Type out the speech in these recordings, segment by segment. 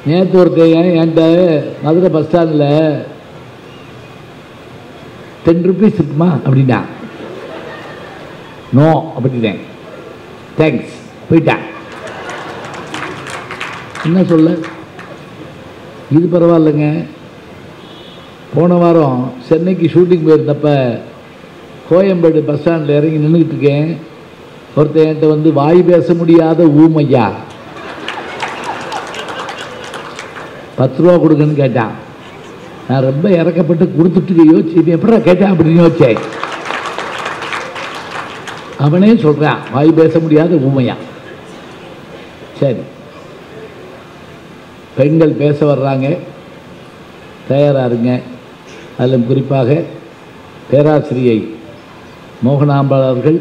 நேற்று ஒருத்தன் என்கிட்ட மதுரை பஸ் ஸ்டாண்டில் 10 rupees இருக்குமா அப்படின்னா, நோ அப்படின்னேன். தேங்க்ஸ், போயிட்டேன். என்ன சொல்ல, இது பரவாயில்லைங்க. போன வாரம் சென்னைக்கு ஷூட்டிங் போயிருந்தப்ப கோயம்பேடு பஸ் ஸ்டாண்டில் இறங்கி நின்றுக்கிட்டு இருக்கேன். ஒருத்தன் என்கிட்ட வந்து வாய் பேச முடியாத ஊமையா 10 ரூபா கொடுங்கன்னு கேட்டான். நான் ரொம்ப இறக்கப்பட்டு கொடுத்துட்டு யோசிச்சு எப்படா கேட்டேன் அப்படின்னு யோசிச்சேன். அவனே சொல்கிறான் வாய் பேச முடியாத ஊமையா. சரி, பெண்கள் பேச வர்றாங்க, தயாராக இருங்க. அதிலும் குறிப்பாக பேராசிரியை மோகனாம்பாள் அவர்கள்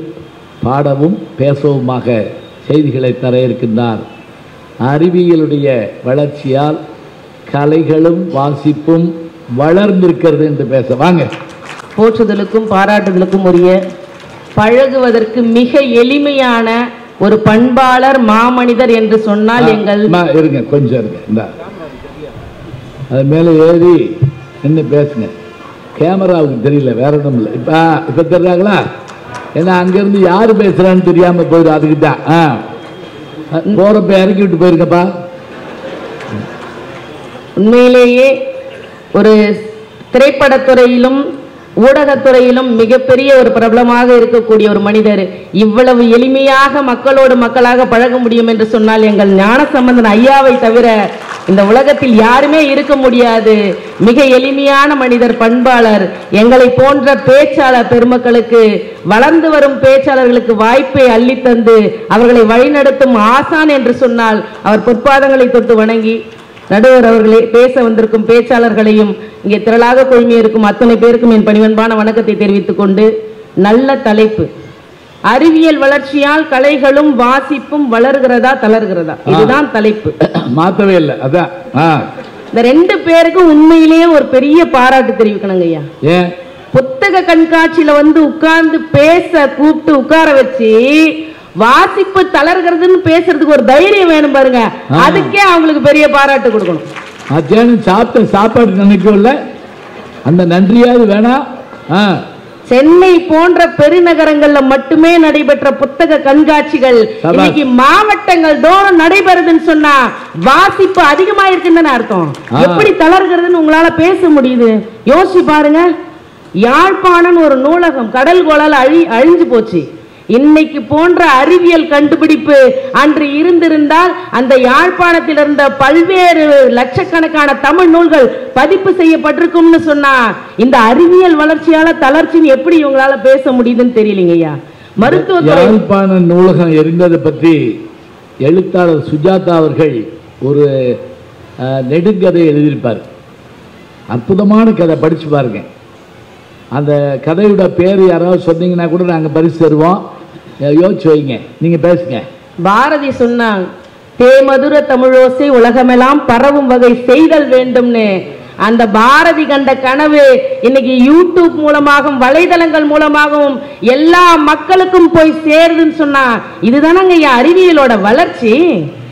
பாடவும் பேசவுமாக செய்திகளை தர இருக்கின்றார். அறிவியலுடைய வளர்ச்சியால் கலைகளும் வாசிப்பும் வளர்ந்திருக்கிறது என்று பேச வாங்க. போற்றுதலுக்கும் பாராட்டுதலுக்கும் உரிய, பழகுவதற்கு மிக எளிமையான ஒரு பண்பாளர் மாமனிதர் என்று சொன்னால் எங்கள் இருங்க, கொஞ்சம் இருங்க. இந்த அது மேலே ஏறி என்ன பேசுங்க. கேமராவுக்கு தெரியல, வேற ஒன்றும் இல்லை. இப்போ தெரியாங்களா? ஏன்னா அங்கேருந்து யார் பேசுகிறான்னு தெரியாமல் போயிடும். அதுக்கிட்ட போகிறப்ப இறக்கி விட்டு போயிருக்கப்பா. உண்மையிலேயே ஒரு திரைப்படத்துறையிலும் ஊடகத்துறையிலும் மிகப்பெரிய ஒரு பிரபலமாக இருக்கக்கூடிய ஒரு மனிதர் இவ்வளவு எளிமையாக மக்களோடு மக்களாக பழக முடியும் என்று சொன்னால் எங்கள் ஞானசம்பந்தன் ஐயாவை தவிர இந்த உலகத்தில் யாருமே இருக்க முடியாது. மிக எளிமையான மனிதர், பண்பாளர். எங்களை போன்ற பேச்சாளர் பெருமக்களுக்கு, வளர்ந்து வரும் பேச்சாளர்களுக்கு வாய்ப்பை அள்ளித்தந்து அவர்களை வழிநடத்தும் ஆசான் என்று சொன்னால் அவர் பொற்பாதங்களை தொட்டு வணங்கி, நடுவர் அவர்களே, பேச வந்திருக்கும் பேச்சாளர்களையும் இங்கே திரளாக குழுமி இருக்கும் அத்தனை பேருக்கும் என் பணிவன்பான வணக்கத்தை தெரிவித்துக் கொண்டு, நல்ல தலைப்பு, அறிவியல் வளர்ச்சியால் கலைகளும் வாசிப்பும் வளர்கிறதா தளர்கிறதா, இதுதான் தலைப்பு. மாற்றவே இல்லை. அதான் இந்த 2 பேருக்கும் உண்மையிலேயே ஒரு பெரிய பாராட்டு தெரிவிக்கணுங்க ஐயா. புத்தக கண்காட்சியில வந்து உட்கார்ந்து பேச கூப்பிட்டு உட்கார வச்சு வாசிப்பு தளர்கிறதுன்னு பேசுறதுக்கு ஒரு தைரியம் வேணும் பாருங்க. அதுக்கே அவங்களுக்கு பெரிய பாராட்டு கொடுக்கணும். சாப்பிட்ட சாப்பாடு நினைக்கல, அந்த நன்றியாவது வேணாம். சென்னை போன்ற பெருநகரங்கள்ல மட்டுமே நடைபெற்ற புத்தக கண்காட்சிகள் இன்னைக்கு மாவட்டங்கள் தோறும் நடைபெறுதுன்னு சொன்னா வாசிப்பு அதிகமா இருக்குன்னு அர்த்தம். எப்படி தளர்கிறதுன்னு உங்களால பேச முடியுது? யோசிச்சு பாருங்க. யாழ்ப்பாணம் ஒரு நூலகம் கடல் கோளால அழிஞ்சு போச்சு. இன்னைக்கு போன்ற அறிவியல் கண்டுபிடிப்பு அன்று இருந்திருந்தால் அந்த யாழ்ப்பாணத்தில் இருந்த பல்வேறு லட்சக்கணக்கான தமிழ் நூல்கள் பதிப்பு செய்யப்பட்டிருக்கும்னு சொன்னா இந்த அறிவியல் வளர்ச்சியால தளர்ச்சின்னு எப்படி இவங்களால பேச முடியுதுன்னு தெரியலங்க ஐயா. மருத்துவ யாழ்ப்பாண நூலகம் எரிந்ததை பற்றி எழுத்தாளர் சுஜாதா அவர்கள் ஒரு நெடுங்கதை எழுதியிருப்பார். அற்புதமான கதை, படிச்சு பாருங்க. அந்த கதையோட பேர் யாராவது சொன்னீங்கன்னா கூட நாங்கள் பரிசு தருவோம். யோசிச்சு வைங்க, நீங்க பேசுங்க. பாரதி சொன்னாங்க, தேமதுர தமிழோசை உலகமெல்லாம் பரவும் வகை செய்தல் வேண்டும்னு. அந்த பாரதி கண்ட கனவு இன்னைக்கு யூடியூப் மூலமாகவும் வலைதளங்கள் மூலமாகவும் எல்லா மக்களுக்கும் போய் சேருதுன்னு சொன்னா இதுதானங்க அறிவியலோட வளர்ச்சி.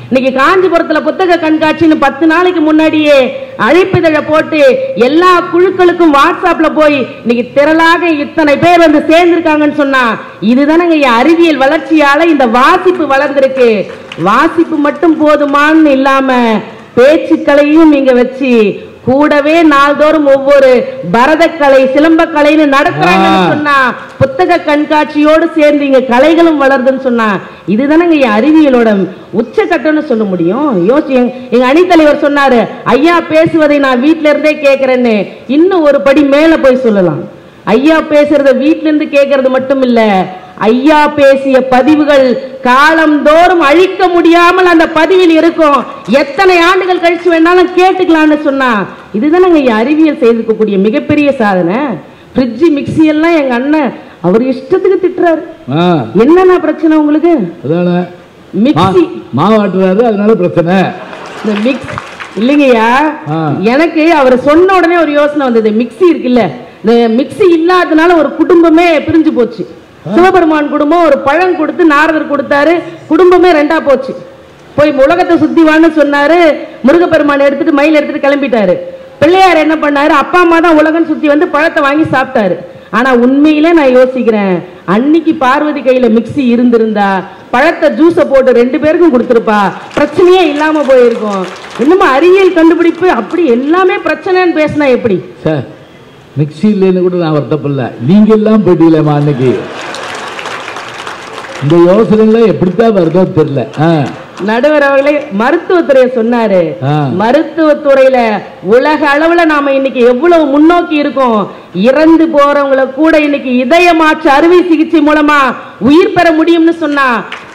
இன்னைக்கு காஞ்சிபுரத்துல புத்தக கண்காட்சின்னு 10 நாளைக்கு முன்னாடியே அழைப்பிதழ போட்டு எல்லா குழுக்களுக்கும் வாட்ஸ்அப்ல போய் இன்னைக்கு திரளாக இத்தனை பேர் வந்து சேர்ந்திருக்காங்கன்னு சொன்னா இதுதானங்க அறிவியல் வளர்ச்சியால இந்த வாசிப்பு வளர்ந்திருக்கு. வாசிப்பு மட்டும் போதுமான்னு இல்லாம பேச்சுக்களையும் இங்க வச்சு கூடவே நாள்தோறும் ஒவ்வொரு பரதக்கலை, சிலம்பக்கலைன்னு நடத்துறாங்கன்னு சொன்னா புத்தக கண்காட்சியோடு சேர்ந்து இங்க கலைகளும் வளருதுன்னு சொன்னா இதுதானங்க அறிவியலோட உச்சக்கட்டம்னு சொல்ல முடியும். யோசிச்சு எங்க அணித்தலைவர் சொன்னாரு, ஐயா பேசுவதை நான் வீட்டுல இருந்தே கேட்கிறேன்னு. இன்னும் ஒரு படி மேல போய் சொல்லலாம். ஐயா பேசுறத வீட்டுல இருந்து கேட்கறது மட்டும் இல்ல, ஐயா பேசிய பதிவுகள் காலந்தோறும் அழிக்க முடியாமல் அந்த பதிவில் இருக்கும். எத்தனை ஆண்டுகள் கழிச்சு வேணாலும் கேட்டுக்கலாம்னு சொன்னா இதுதானங்க அறிவியல் செய்திருக்கக்கூடிய மிகப்பெரிய சாதனை. ஃப்ரிட்ஜ் மிக்சி எல்லாம் எங்க அண்ணன் அவர் இஷ்டத்துக்கு திட்டுறாரு. என்னன்னா பிரச்சனை உங்களுக்கு? மிக்சி மாவாட்டுறாரு, அதனால பிரச்சனை. இந்த மிக்ஸ் இல்லைங்கய்யா, எனக்கு அவர் சொன்ன உடனே ஒரு யோசனை வந்தது. மிக்சி இருக்குல்ல, இந்த மிக்சி இல்லாதனால ஒரு குடும்பமே பிரிஞ்சு போச்சு. சிவபெருமான் குடும்பம் ஒரு பழம் கொடுத்து நாரதர் கொடுத்தாரு, குடும்பமே 2ஆ போச்சு. போய் உலகத்தை சுத்தி வான்னு சொன்னாரு. முருகப்பெருமான் எடுத்துட்டு மயில் எடுத்துட்டு கிளம்பிட்டாரு. பிள்ளையார் என்ன பண்ணாரு, அப்பா அம்மா தான் உலகம் சுத்தி வந்து பழத்தை வாங்கி சாப்பிட்டாரு. ஆனா உண்மையிலே நான் யோசிக்கிறேன், அன்னைக்கு பார்வதி கையில மிக்ஸி இருந்திருந்தா பழத்தை ஜூஸை போட்டு 2 பேருக்கும் கொடுத்துருப்பா, பிரச்சனையே இல்லாம போயிருக்கும். இன்னும் அறிவியல் கண்டுபிடிப்பு அப்படி எல்லாமே பிரச்சனைன்னு பேசினா எப்படி சார்? மிக்ஸி இல்லைன்னு கூட நான் வருத்தப்படல, நீங்க எல்லாம் போயிட்டீங்களேம்மா அன்னைக்கு. இந்த யோசனைலாம் எப்படித்தான் வருதோ தெரியல. நடுவர் அவர்களே மருத்துவத்துறையை சொன்னாரு. மருத்துவத்துறையில உலக அளவுல நாம இன்னைக்கு எவ்வளவு முன்னோக்கி இருக்கோம். இறந்து போறவங்களை கூட இன்னைக்கு இதய மாற்று அறுவை சிகிச்சை மூலமா உயிர் பெற முடியும்னு சொன்னா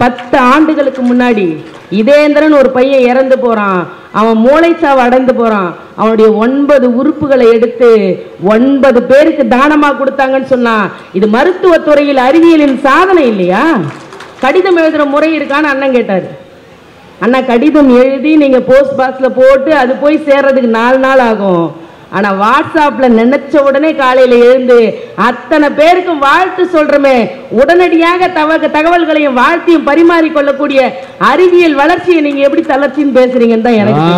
10 ஆண்டுகளுக்கு முன்னாடி இதேந்திரன் ஒரு பையன் இறந்து போறான். அவன் மூளைச்சாவு அடைந்து போறான். அவனுடைய 9 உறுப்புகளை எடுத்து 9 பேருக்கு தானமா கொடுத்தாங்கன்னு சொன்னா இது மருத்துவத்துறையில் அறிவியலின் சாதனை இல்லையா? கடிதம் எழுதுற முறை இருக்கான்னு அண்ணன் கேட்டாரு. அண்ணா, கடிதம் எழுதி நீங்க போஸ்ட் பாக்ஸ்ல போட்டு அது போய் சேர்றதுக்கு 4 நாள் ஆகும். ஆனா வாட்ஸ்அப்ல நினைச்ச உடனே காலையில எழுந்து அத்தனை பேருக்கும் வாழ்த்து சொல்றமே, உடனடியாக தகவல்களையும் வாழ்த்தையும் பரிமாறிக்கொள்ளக்கூடிய அறிவியல் வளர்ச்சியை நீங்க எப்படி தளர்ச்சின்னு பேசுறீங்கன்னு தான் எனக்கு.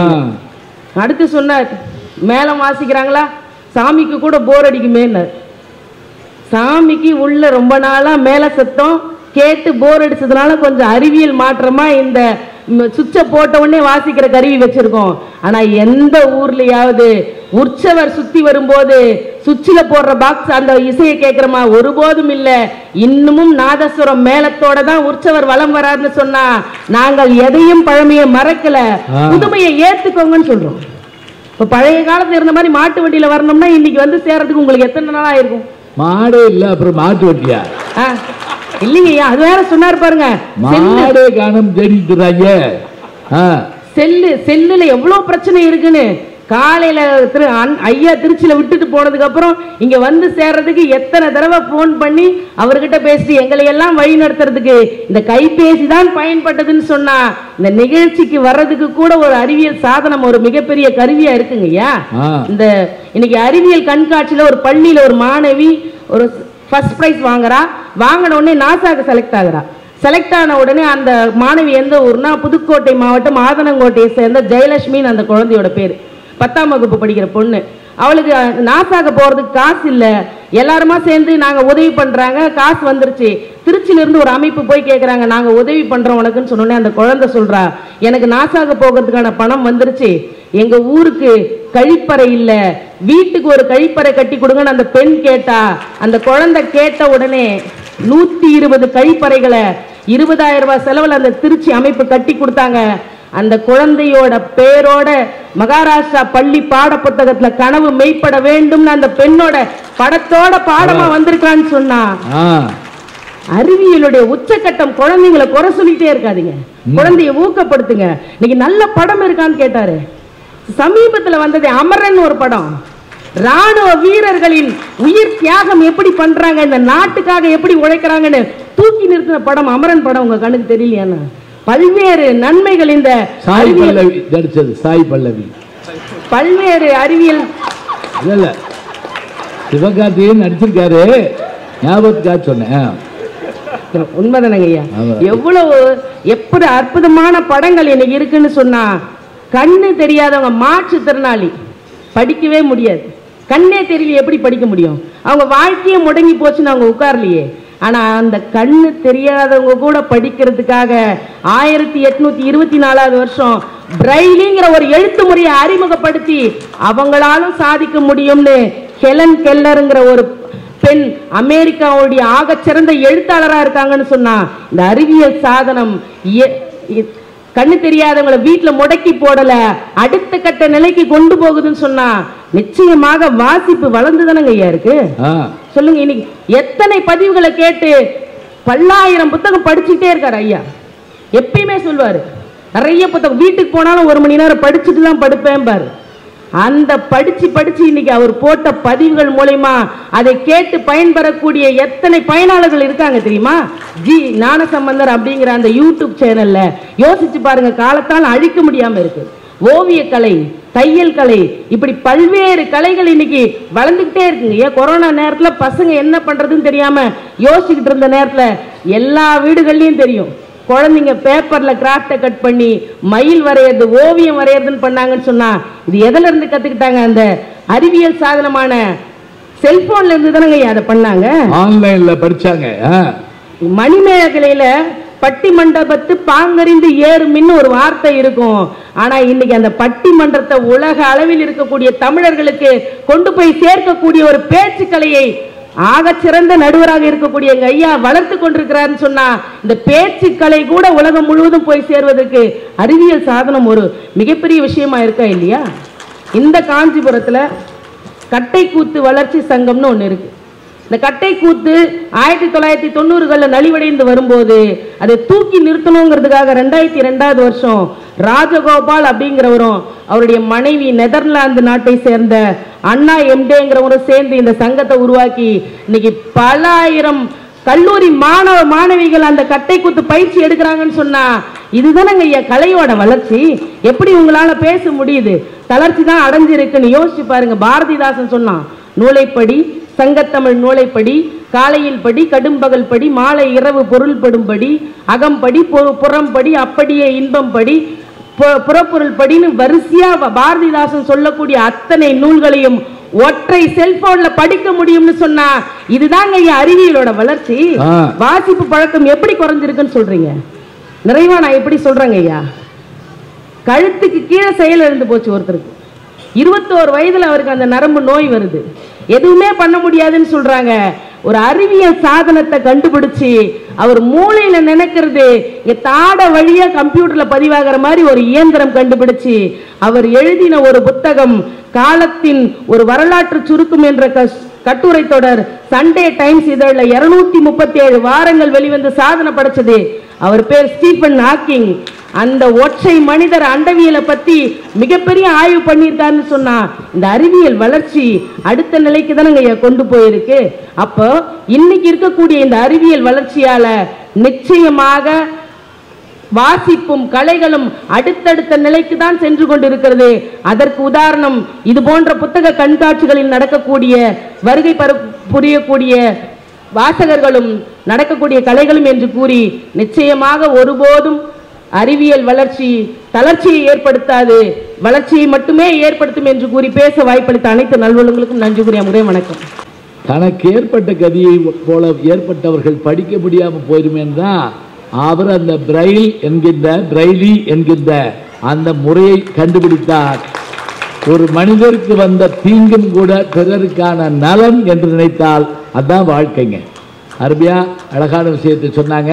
அடுத்து சொன்னார், மேலம் வாசிக்கிறாங்களா, சாமிக்கு கூட போர் அடிக்குமே. சாமிக்கு உள்ள ரொம்ப நாளா மேல சத்தம் கேட்டு போர் அடிச்சதுனால கொஞ்சம் அறிவியல் மாற்றமா இந்த சுவிட்சை போட்ட உடனே வாசிக்கிற கருவி வச்சிருக்கோம். ஆனா எந்த ஊர்லயாவது உற்சவர் சுத்தி வரும்போது சுவிட்சில் போடுற பாக்ஸ் அந்த இசையை கேட்கிறோமா? ஒருபோதும் இல்ல. இன்னமும் நாதஸ்வரம் மேளத்தோட தான் உற்சவர் வலம் வராதுன்னு சொன்னா நாங்கள் எதையும் பழமையை மறக்கல, புதுமையை ஏத்துக்கோங்கன்னு சொல்றோம். இப்ப பழைய காலத்துல இருந்த மாதிரி மாட்டு வண்டியில வரணும்னா இன்னைக்கு வந்து சேர்றதுக்கு உங்களுக்கு எத்தனை நாளா இருக்கும்? மாடே இல்ல, அப்புறம் மாட்டு வண்டியா? இல்லைங்கய்யா, அது வேற சொன்னார் பாருங்க, மாடே காணம் தேடிட்டுறாங்க. செல்லுல எவ்வளவு பிரச்சனை இருக்குன்னு. காலையில ஐயா திருச்சியில விட்டுட்டு போனதுக்கு அப்புறம் இங்க வந்து சேர்றதுக்கு எத்தனை தடவை போன் பண்ணி அவர்கிட்ட பேசி எங்களை எல்லாம் வழி நடத்துறதுக்கு இந்த கைபேசி தான் பயன்பட்டதுன்னு சொன்னா இந்த நிகழ்ச்சிக்கு வர்றதுக்கு கூட ஒரு அறிவியல் சாதனம் ஒரு மிகப்பெரிய கருவியா இருக்குங்கய்யா. இந்த இன்னைக்கு அறிவியல் கண்காட்சியில ஒரு பள்ளியில ஒரு மாணவி ஒரு ஃபர்ஸ்ட் பிரைஸ் வாங்குறா. வாங்கின உடனே நாசாக்கு செலக்ட் ஆகுறா. செலக்ட் ஆன உடனே அந்த மாணவி எந்த ஊர்னா புதுக்கோட்டை மாவட்டம் ஆதனங்கோட்டையை சேர்ந்த ஜெயலட்சுமின்னு அந்த குழந்தையோட பேர். 10ஆம் வகுப்பு படிக்கிற பொண்ணு. அவளுக்கு நாசாக போறதுக்கு காசு இல்லை. எல்லாருமா சேர்ந்து நாங்க உதவி பண்றாங்க, காசு வந்துருச்சு. திருச்சியில இருந்து ஒரு அமைப்பு போய் கேட்கறாங்க, நாங்க உதவி பண்றோம் உனக்குன்னு சொன்னோன்னே அந்த குழந்தை சொல்றா, எனக்கு நாசாக போகிறதுக்கான பணம் வந்துருச்சு, எங்க ஊருக்கு கழிப்பறை இல்ல, வீட்டுக்கு ஒரு கழிப்பறை கட்டி கொடுங்கன்னு அந்த பெண் கேட்டா. அந்த குழந்தை கேட்ட உடனே 120 கழிப்பறைகளை 20,000 ரூபாய் செலவில் அந்த திருச்சி அமைப்பு கட்டி கொடுத்தாங்க. அந்த குழந்தையோட பேரோட மகாராஷ்டிரா பள்ளி பாட புத்தகத்துல கனவு மெய்ப்பட வேண்டும் அந்த பெண்ணோட படத்தோட பாடமா வந்திருக்கான்னு சொன்னா அறிவியலுடைய உச்சக்கட்டம். குழந்தைங்களை குறை சொல்லிட்டே இருக்காதீங்க, குழந்தைய ஊக்கப்படுத்துங்க. இன்னைக்கு நல்ல படம் இருக்கான்னு கேட்டாரு. சமீபத்துல வந்தது அமரன் ஒரு படம். ராணுவ வீரர்களின் உயிர் தியாகம் எப்படி பண்றாங்க, இந்த நாட்டுக்காக எப்படி உழைக்கிறாங்கன்னு தூக்கி நிறுத்தின படம் அமரன் படம். உங்க கண்ணுக்கு தெரியலையான்னு பல்வேறு நன்மைகள் இந்த பல்வேறு அறிவியல் சிவகார்த்திகேயன் நடிச்சிருக்காரு, ஞாபகத்துக்காக சொன்னேன். உண்மைதானங்க ஐயா. எவ்வளவு எப்படி அற்புதமான படங்கள் இன்னைக்கு இருக்குன்னு சொன்னா, கண்ணு தெரியாதவங்க மாற்றுத்திறனாளி படிக்கவே முடியாது. கண்ணே தெரியல எப்படி படிக்க முடியும்? அவங்க வாழ்க்கையே முடங்கி போச்சுன்னு அவங்க உட்கார்லையே. ஆனா அந்த கண்ணு தெரியாதவங்க கூட படிக்கிறதுக்காக 1824ஆவது வருஷம் பிரைலிங்கிற ஒரு எழுத்து முறையை அறிமுகப்படுத்தி அவங்களாலும் சாதிக்க முடியும்னு ஹெலன் கெல்லருங்கிற ஒரு பெண் அமெரிக்காவுடைய ஆகச்சிறந்த எழுத்தாளரா இருக்காங்கன்னு சொன்னா, இந்த அறிவியல் சாதனம் கண்ணு தெரியாதவங்களை வீட்டுல முடக்கி போடல, அடுத்த கட்ட நிலைக்கு கொண்டு போகுதுன்னு சொன்னா நிச்சயமாக வாசிப்பு வளர்ந்துதானங்க ஐயா இருக்கு. சொல்லுங்க, இன்னைக்கு எத்தனை பதிவுகளை கேட்டு பல்லாயிரம் புத்தகம் படிச்சுட்டே இருக்காரு ஐயா. எப்பயுமே சொல்வாரு நிறைய புத்தகம், வீட்டுக்கு போனாலும் 1 மணி நேரம் படிச்சுட்டு தான் படுப்பேன் பாரு. அந்த படிச்சு இன்னைக்கு அவர் போட்ட பதிவுகள் மூலமா அதை கேட்டு பயன்பெறக்கூடிய எத்தனை பயனாளர்கள் இருக்காங்க தெரியுமா? ஜி ஞானசம்பந்தர் அப்படிங்கிற அந்த யூடியூப் சேனல்ல யோசிச்சு பாருங்க, காலத்தால் அழிக்க முடியாம இருக்கு. ஓவியக்கலை, தையல் கலை, இப்படி பல்வேறு கலைகள் இன்னைக்கு வளர்ந்துகிட்டே இருக்குங்க. ஏன் கொரோனா நேரத்துல பசங்க என்ன பண்றதுன்னு தெரியாம யோசிச்சுக்கிட்டு இருந்த நேரத்துல எல்லா வீடுகள்லயும் தெரியும் குழந்தைங்க பேப்பர்ல கிராஃப்டை கட் பண்ணி மயில் வரையறது, ஓவியம் வரையறதுன்னு பண்ணாங்கன்னு சொன்னா இது எதுல இருந்து கத்துக்கிட்டாங்க? அந்த அறிவியல் சாதனமான செல்போன்ல இருந்து தானங்க அதை பண்ணாங்க, ஆன்லைன்ல படிச்சாங்க. மணிமேகலையில பட்டிமண்டபத்து பாங்கறிந்து ஏறுமின்னு ஒரு வார்த்தை இருக்கும். ஆனா இன்னைக்கு அந்த பட்டிமன்றத்தை உலக அளவில் இருக்கக்கூடிய தமிழர்களுக்கு கொண்டு போய் சேர்க்கக்கூடிய ஒரு பேச்சு கலையை ஆக சிறந்த நடுவராக இருக்கக்கூடிய எங்க ஐயா வளர்த்து கொண்டிருக்கிறாருன்னு சொன்னா இந்த பேச்சு கலை கூட உலகம் முழுவதும் போய் சேர்வதற்கு அறிவியல் சாதனம் ஒரு மிகப்பெரிய விஷயமா இருக்கா இல்லையா? இந்த காஞ்சிபுரத்துல கட்டைக்கூத்து வளர்ச்சி சங்கம்னு ஒண்ணு இருக்கு. இந்த கட்டைக்கூத்து 1990களில் நலிவடைந்து வரும்போது அதை தூக்கி நிறுத்தணுங்கிறதுக்காக 2002வது வருஷம் ராஜகோபால் அப்படிங்கிறவரும் அவருடைய மனைவி நெதர்லாந்து நாட்டை சேர்ந்த அண்ணா எம்டேங்கிறவரும் சேர்ந்து இந்த சங்கத்தை உருவாக்கி இன்னைக்கு பல ஆயிரம் கல்லூரி மாணவ மாணவிகள் அந்த கட்டைக்கூத்து பயிற்சி எடுக்கிறாங்கன்னு சொன்னா இதுதானங்க ஐயா கலையோட வளர்ச்சி. எப்படி உங்களால பேச முடியுது? தளர்ச்சி தான் அடைஞ்சிருக்குன்னு யோசிச்சு பாருங்க. பாரதிதாசன் சொன்னான், நூலைப்படி சங்கத்தமிழ் நூலைப்படி, காலையில் படி, கடும்பகல் படி, மாலை இரவு பொருள்படும்படி, அகம்படி, புறம்படி, அப்படியே இன்பம் படி, புறப்பொருள் படின்னு வரிசையா பாரதிதாசன் சொல்லக்கூடிய அத்தனை நூல்களையும் ஒற்றை செல்போன்ல படிக்க முடியும்னு சொன்னா இதுதாங்க ஐயா அறிவியலோட வளர்ச்சி. வாசிப்பு பழக்கம் எப்படி குறைஞ்சிருக்குன்னு சொல்றீங்க? நிறைவா நான் எப்படி சொல்றேங்க ஐயா, கழுத்துக்கு கீழே செயல் இருந்து போச்சு ஒருத்தருக்கு. 21 வயதுல அவருக்கு அந்த நரம்பு நோய் வருது. எதுவுமே பண்ண முடியாதுன்னு சொல்றாங்க. ஒரு அறிவியல் சாதனத்தை கண்டுபிடிச்சு அவர் மூளையில நினைக்கிறது தாட வழியா கம்ப்யூட்டர்ல பதிவாகிற மாதிரி ஒரு இயந்திரம் கண்டுபிடிச்சு அவர் எழுதின ஒரு புத்தகம் காலத்தின் ஒரு வரலாற்று சுருக்கம் என்ற கட்டுரை தொடர் சண்டே டைம்ஸ் இதழில் 237 வாரங்கள் வெளிவந்து சாதனை படைச்சது. அவர் பேர் ஸ்டீஃபன் ஹாக்கிங். அந்த ஒற்றை மனிதர் அண்டவியலை பத்தி மிகப்பெரிய ஆய்வு பண்ணியிருக்காருன்னு சொன்னா இந்த அறிவியல் வளர்ச்சி அடுத்த நிலைக்கு தானங்க கொண்டு போயிருக்கு. அப்போ இன்னைக்கு இருக்கக்கூடிய இந்த அறிவியல் வளர்ச்சியால நிச்சயமாக வாசிப்பும் கலைகளும் அடுத்தடுத்த நிலைக்கு தான் சென்று கொண்டிருக்கிறது. அதற்கு உதாரணம் இது போன்ற புத்தக கண்காட்சிகளில் நடக்கக்கூடிய வருகை புரியக்கூடிய வாசகர்களும் நடக்கக்கூடிய கலைகளும் என்று கூறி நிச்சயமாக ஒருபோதும் அறிவியல் வளர்ச்சி தளர்ச்சியை ஏற்படுத்தாது, வளர்ச்சியை மட்டுமே ஏற்படுத்தும் என்று கூறி பேச வாய்ப்பளித்த அனைத்து நல்வளங்களுக்கும் நன்றி கூறிய முறை வணக்கம். தனக்கு ஏற்பட்ட கதியை போல ஏற்பட்டவர்கள் படிக்க முடியாமல் போயிருமேன்னு தான் அவர் அந்த பிரைலி என்கின்ற அந்த முறையை கண்டுபிடித்தார். ஒரு மனிதருக்கு வந்த தீங்கும் கூட பிறருக்கான நலன் என்று நினைத்தால் அதுதான் வாழ்க்கைங்க. அருமையா அழகான விஷயத்தை சொன்னாங்க.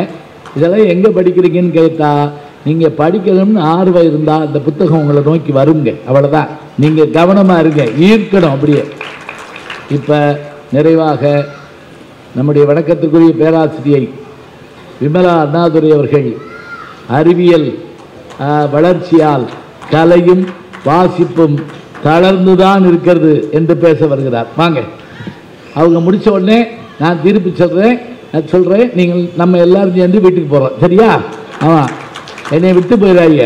இதெல்லாம் எங்கே படிக்கிறீங்கன்னு கேட்டா நீங்கள் படிக்கணும்னு ஆர்வம் இருந்தால் அந்த புத்தகம் உங்களை நோக்கி வருங்க. அவ்வளோதான். நீங்கள் கவனமாக இருங்க, ஈர்க்கணும் அப்படியே. இப்போ நிறைவாக நம்முடைய வணக்கத்திற்குரிய பேராசிரியை விமலா அண்ணாதுரை அவர்கள் அறிவியல் வளர்ச்சியால் கலையும் வாசிப்பும் தளர்ந்துதான் இருக்கிறது என்று பேச வருகிறார். வாங்க, அவங்க முடிச்ச உடனே நான் திருப்பி சொல்கிறேன். நீங்கள் நம்ம எல்லாரும் சேர்ந்து வீட்டுக்கு போகிறோம், சரியா? ஆமாம், என்னை விட்டு போயிடாங்க.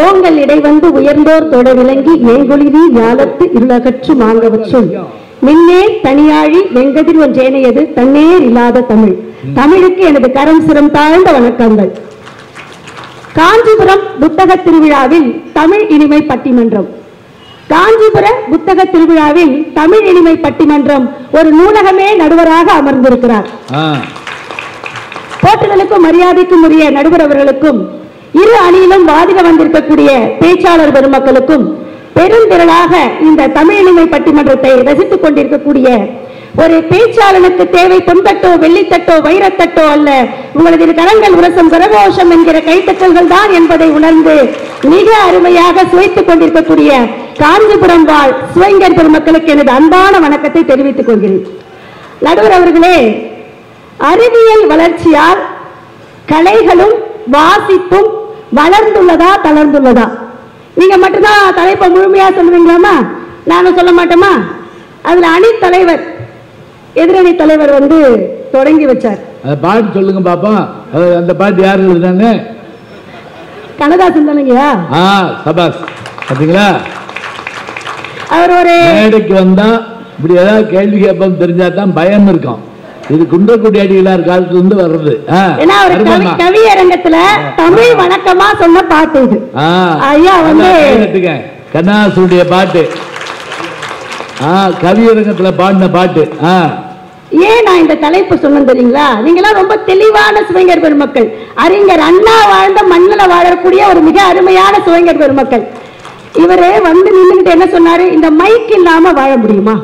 ஓங்கள் இடை வந்து உயர்ந்தோர் தொட விளங்கி மேங்குளிரி ஞாலத்து இருளகற்று மாங்கவற்றுள் மின்னேல் தனியாழி வெங்கதிர் ஒன்றேனையது தன்னேர் இல்லாத தமிழ். தமிழுக்கு எனது கரம் சிரம் தாழ்ந்த வணக்கங்கள். காஞ்சிபுரம் புத்தக திருவிழாவில் தமிழ் இனிமை பட்டிமன்றம். காஞ்சிபுர புத்தக திருவிழாவில் தமிழ் இனிமை பட்டிமன்றம் ஒரு நூலகமே நடுவராக அமர்ந்திருக்கிறார். போற்றுதலுக்கும் மரியாதைக்கும் உரிய நடுவர் அவர்களுக்கும் இரு அணியிலும் வாதிட வந்திருக்கக்கூடிய பேச்சாளர் பெருமக்களுக்கும் பெருந்திரளாக இந்த தமிழ் இனிமை பட்டிமன்றத்தை ரசித்துக் கொண்டிருக்கக்கூடிய ஒரு பேச்சாளனுக்கு தேவை பொன்தட்டோ வெள்ளித்தட்டோ வைரத்தட்டோ அல்ல, உங்களது கரங்கள் உரசம் கரகோஷம் என்கிற கைத்தட்டல்கள் தான் என்பதை உணர்ந்து மிக அருமையாக சுவைத்துக் கொண்டிருக்கக்கூடிய காஞ்சிபுரம் வாழ் சுவைஞர் பெருமக்களுக்கு எனது அன்பான வணக்கத்தை தெரிவித்துக் கொள்கிறேன். நடுவர் அவர்களே, அறிவியல் வளர்ச்சியால் கலைகளும் வாசிப்பும் வளர்ந்துள்ளதா தளர்ந்துள்ளதா? நீங்க மட்டும்தான் தலைப்பை முழுமையா சொல்லுவீங்களாமா? நானும் சொல்ல மாட்டோமா? அதுல அணி தலைவர் எதிரணி தலைவர் தொடங்கி வச்சார். பாட்டு சொல்லுங்க பாப்பா. அந்த பாட்டு யாரு எழுதுனாங்க? கண்ணதாசன் தானங்கயா? சபாஸ். பாத்தீங்களா, அவர் ஒரு மேடைக்கு வந்தா இப்படி ஏதாவது கேள்வி கேட்போம் தெரிஞ்சா தான் பயம் இருக்கும். இது குன்றக்குடி அடிகளார் காலத்துல இருந்து வர்றது. ஏன்னா அவர் கவியரங்கத்துல தமிழ் வணக்கமா சொன்ன பாட்டு இது. ஐயா வந்து கண்ணாசுடைய பாட்டு, கவியரங்கத்துல பாடின பாட்டு. ஏன் நான் இந்த தலைப்பு சொன்னேன் தெரியுங்களா? நீங்களாம் ரொம்ப தெளிவான சுவைஞர் பெருமக்கள். அறிஞர் அண்ணா வாழ்ந்த மண்ணில வாழக்கூடிய ஒரு மிக அருமையான சுவைஞர் பெருமக்கள். இவரு வந்து நின்றுகிட்டு என்ன சொன்னாரு? இந்த மைக் இல்லாம வாழ முடியுமா?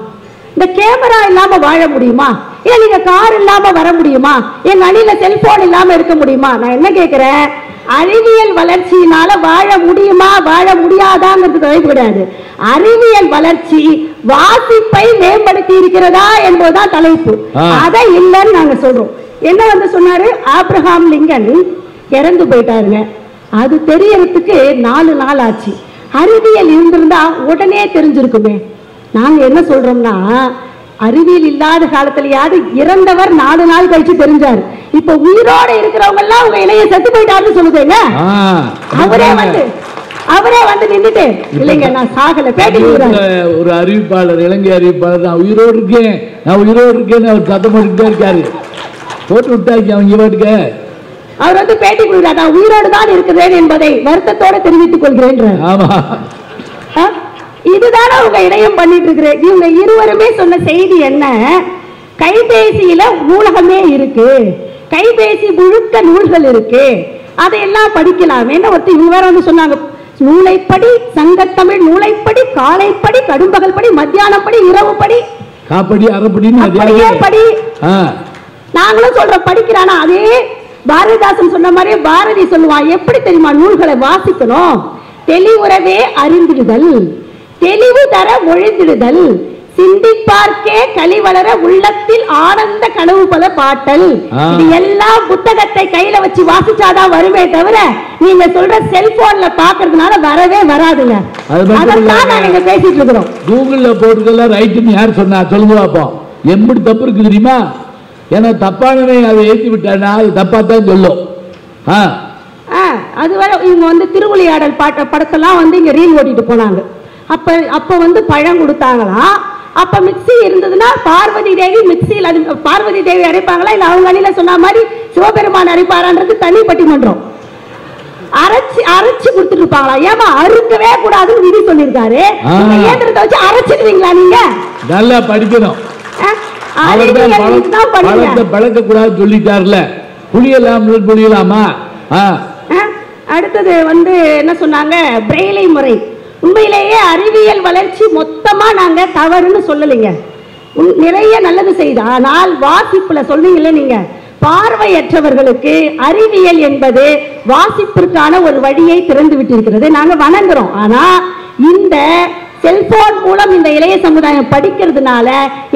இந்த கேமரா இல்லாம வாழ முடியுமா? இல்ல நீங்க கார் இல்லாம வர முடியுமா? எங்க அணில செல்போன் இல்லாம இருக்க முடியுமா? நான் என்ன கேட்கிறேன், அறிவியல் வளர்ச்சியினால வாழ முடியுமா வாழ முடியாதாங்கிறது தலைப்பு கிடையாது. அறிவியல் வளர்ச்சி வாசிப்பை மேம்படுத்தி இருக்கிறதா என்பதுதான் தலைப்பு. அதை இல்லைன்னு நாங்க சொல்றோம். என்ன வந்து சொன்னாரு? ஆப்ரஹாம் லிங்கன் இறந்து போயிட்டாருங்க. அது தெரியறதுக்கு 4 நாள் ஆச்சு. அறிவியல் இருந்திருந்தா உடனே தெரிஞ்சிருக்குமே. நாங்க என்ன சொல்றோம்னா, அறிவியல் இல்லாத காலத்திலேயாவது இறந்தவர் 4 நாள் கழிச்சு தெரிஞ்சாரு. இப்ப உயிரோட இருக்கிறவங்க எல்லாம் உங்க இளைய செத்து போயிட்டாருன்னு சொல்லுதுங்க. அவரே வந்து நின்னுட்டு இல்லைங்க நான் சாகல பேட்டி ஒரு அறிவிப்பாளர், இலங்கை அறிவிப்பாளர், நான் உயிரோடு இருக்கேன் நான் உயிரோடு இருக்கேன்னு அவர் சத்தம் போட்டுட்டே இருக்காரு. போட்டு விட்டாச்சு அவங்க பாட்டுக்க. அவர் வந்து பேட்டி கொடுக்கிறார், நான் உயிரோடு தான் இருக்கிறேன் என்பதை வருத்தத்தோட தெரிவித்துக் கொள்கிறேன். ஆமா, இதுதான உங்க இணையம் பண்ணிட்டு இருக்கிறேன். இவங்க இருவருமே சொன்ன செய்தி என்ன? கைபேசியில நூலகமே இருக்கு, கைபேசி முழுக்க நூல்கள் இருக்கு, அதையெல்லாம் படிக்கலாமே. இவங்க வேற வந்து சொன்னாங்க, நூலைப்படி, சங்கத்தமிழ் நூலைப்படி, காலைப்படி, கடும்பகல் படி, மத்தியானம் படி, இரவு படி, காப்படி, அரைப்படி படி. நாங்களும் சொல்ற படிக்கிறானா? அதே பாரதிதாசன் சொன்ன மாதிரி பாரதி சொல்லுவான், எப்படி தெரியுமா நூல்களை வாசிக்கணும்? தெளிவுறவே அறிந்திடுதல், தெளிவு தர மொழிந்திடுதல், சிந்திப்பார்க்கே களி வளர உள்ளத்தில் ஆனந்த கனவு பல பாட்டல். இது எல்லாம் புத்தகத்தை கையில வச்சு வாசிச்சாதான் வருமே தவிர நீங்க சொல்ற செல்போன்ல பாக்குறதுனால வரவே வராதுங்க. அதான் நாங்க பேசிட்டு இருக்கிறோம். கூகுள்ல போட்டுக்கெல்லாம் ரைட்டுன்னு யார் சொன்னா சொல்லுங்க பாப்போம். எப்படி தப்பு இருக்கு தெரியுமா? ஏன்னா தப்பானவே அதை ஏற்றி விட்டானா அது தப்பா தான் சொல்லும். அதுவரை இவங்க வந்து திருவிளையாடல் படத்தெல்லாம் வந்து இங்க ரீல் ஓட்டிட்டு போனாங்க. அப்ப வந்து பழம் கொடுத்தாங்களாம். அப்ப மிக்சி இருந்ததுன்னா பார்வதி தேவி மிக்சியில், அது பார்வதி தேவி அரைப்பாங்களா இல்ல அவங்க அணில சொன்ன மாதிரி சிவபெருமான் அரைப்பாரான்றது தனி பட்டிமன்றம். அரைச்சு கொடுத்துட்டு இருப்பாங்களா? ஏமா அறுக்கவே கூடாதுன்னு விதி சொல்லியிருக்காரு. இயந்திரத்தை வச்சு அரைச்சிடுவீங்களா நீங்க? நல்லா படிக்கணும். பழக்க கூடாது சொல்லிட்டார்ல, புளியலாம் புளியலாமா? அடுத்தது வந்து என்ன சொன்னாங்க? பிரெய்லை முறை. உண்மையிலேயே அறிவியல் வளர்ச்சி மொத்தமா நாங்க தவறுன்னு சொல்லலைங்க, நிறைய நல்லது செய்த. ஆனால் வாசிப்புல சொன்னீங்களே நீங்க, பார்வையற்றவர்களுக்கு அறிவியல் என்பது வாசிப்பிற்கான ஒரு வழியை திறந்து விட்டிருக்கிறது, நாங்க வணங்குறோம். ஆனா இந்த செல்போன் மூலம் இந்த இளைய சமுதாயம் படிக்கிறதுனால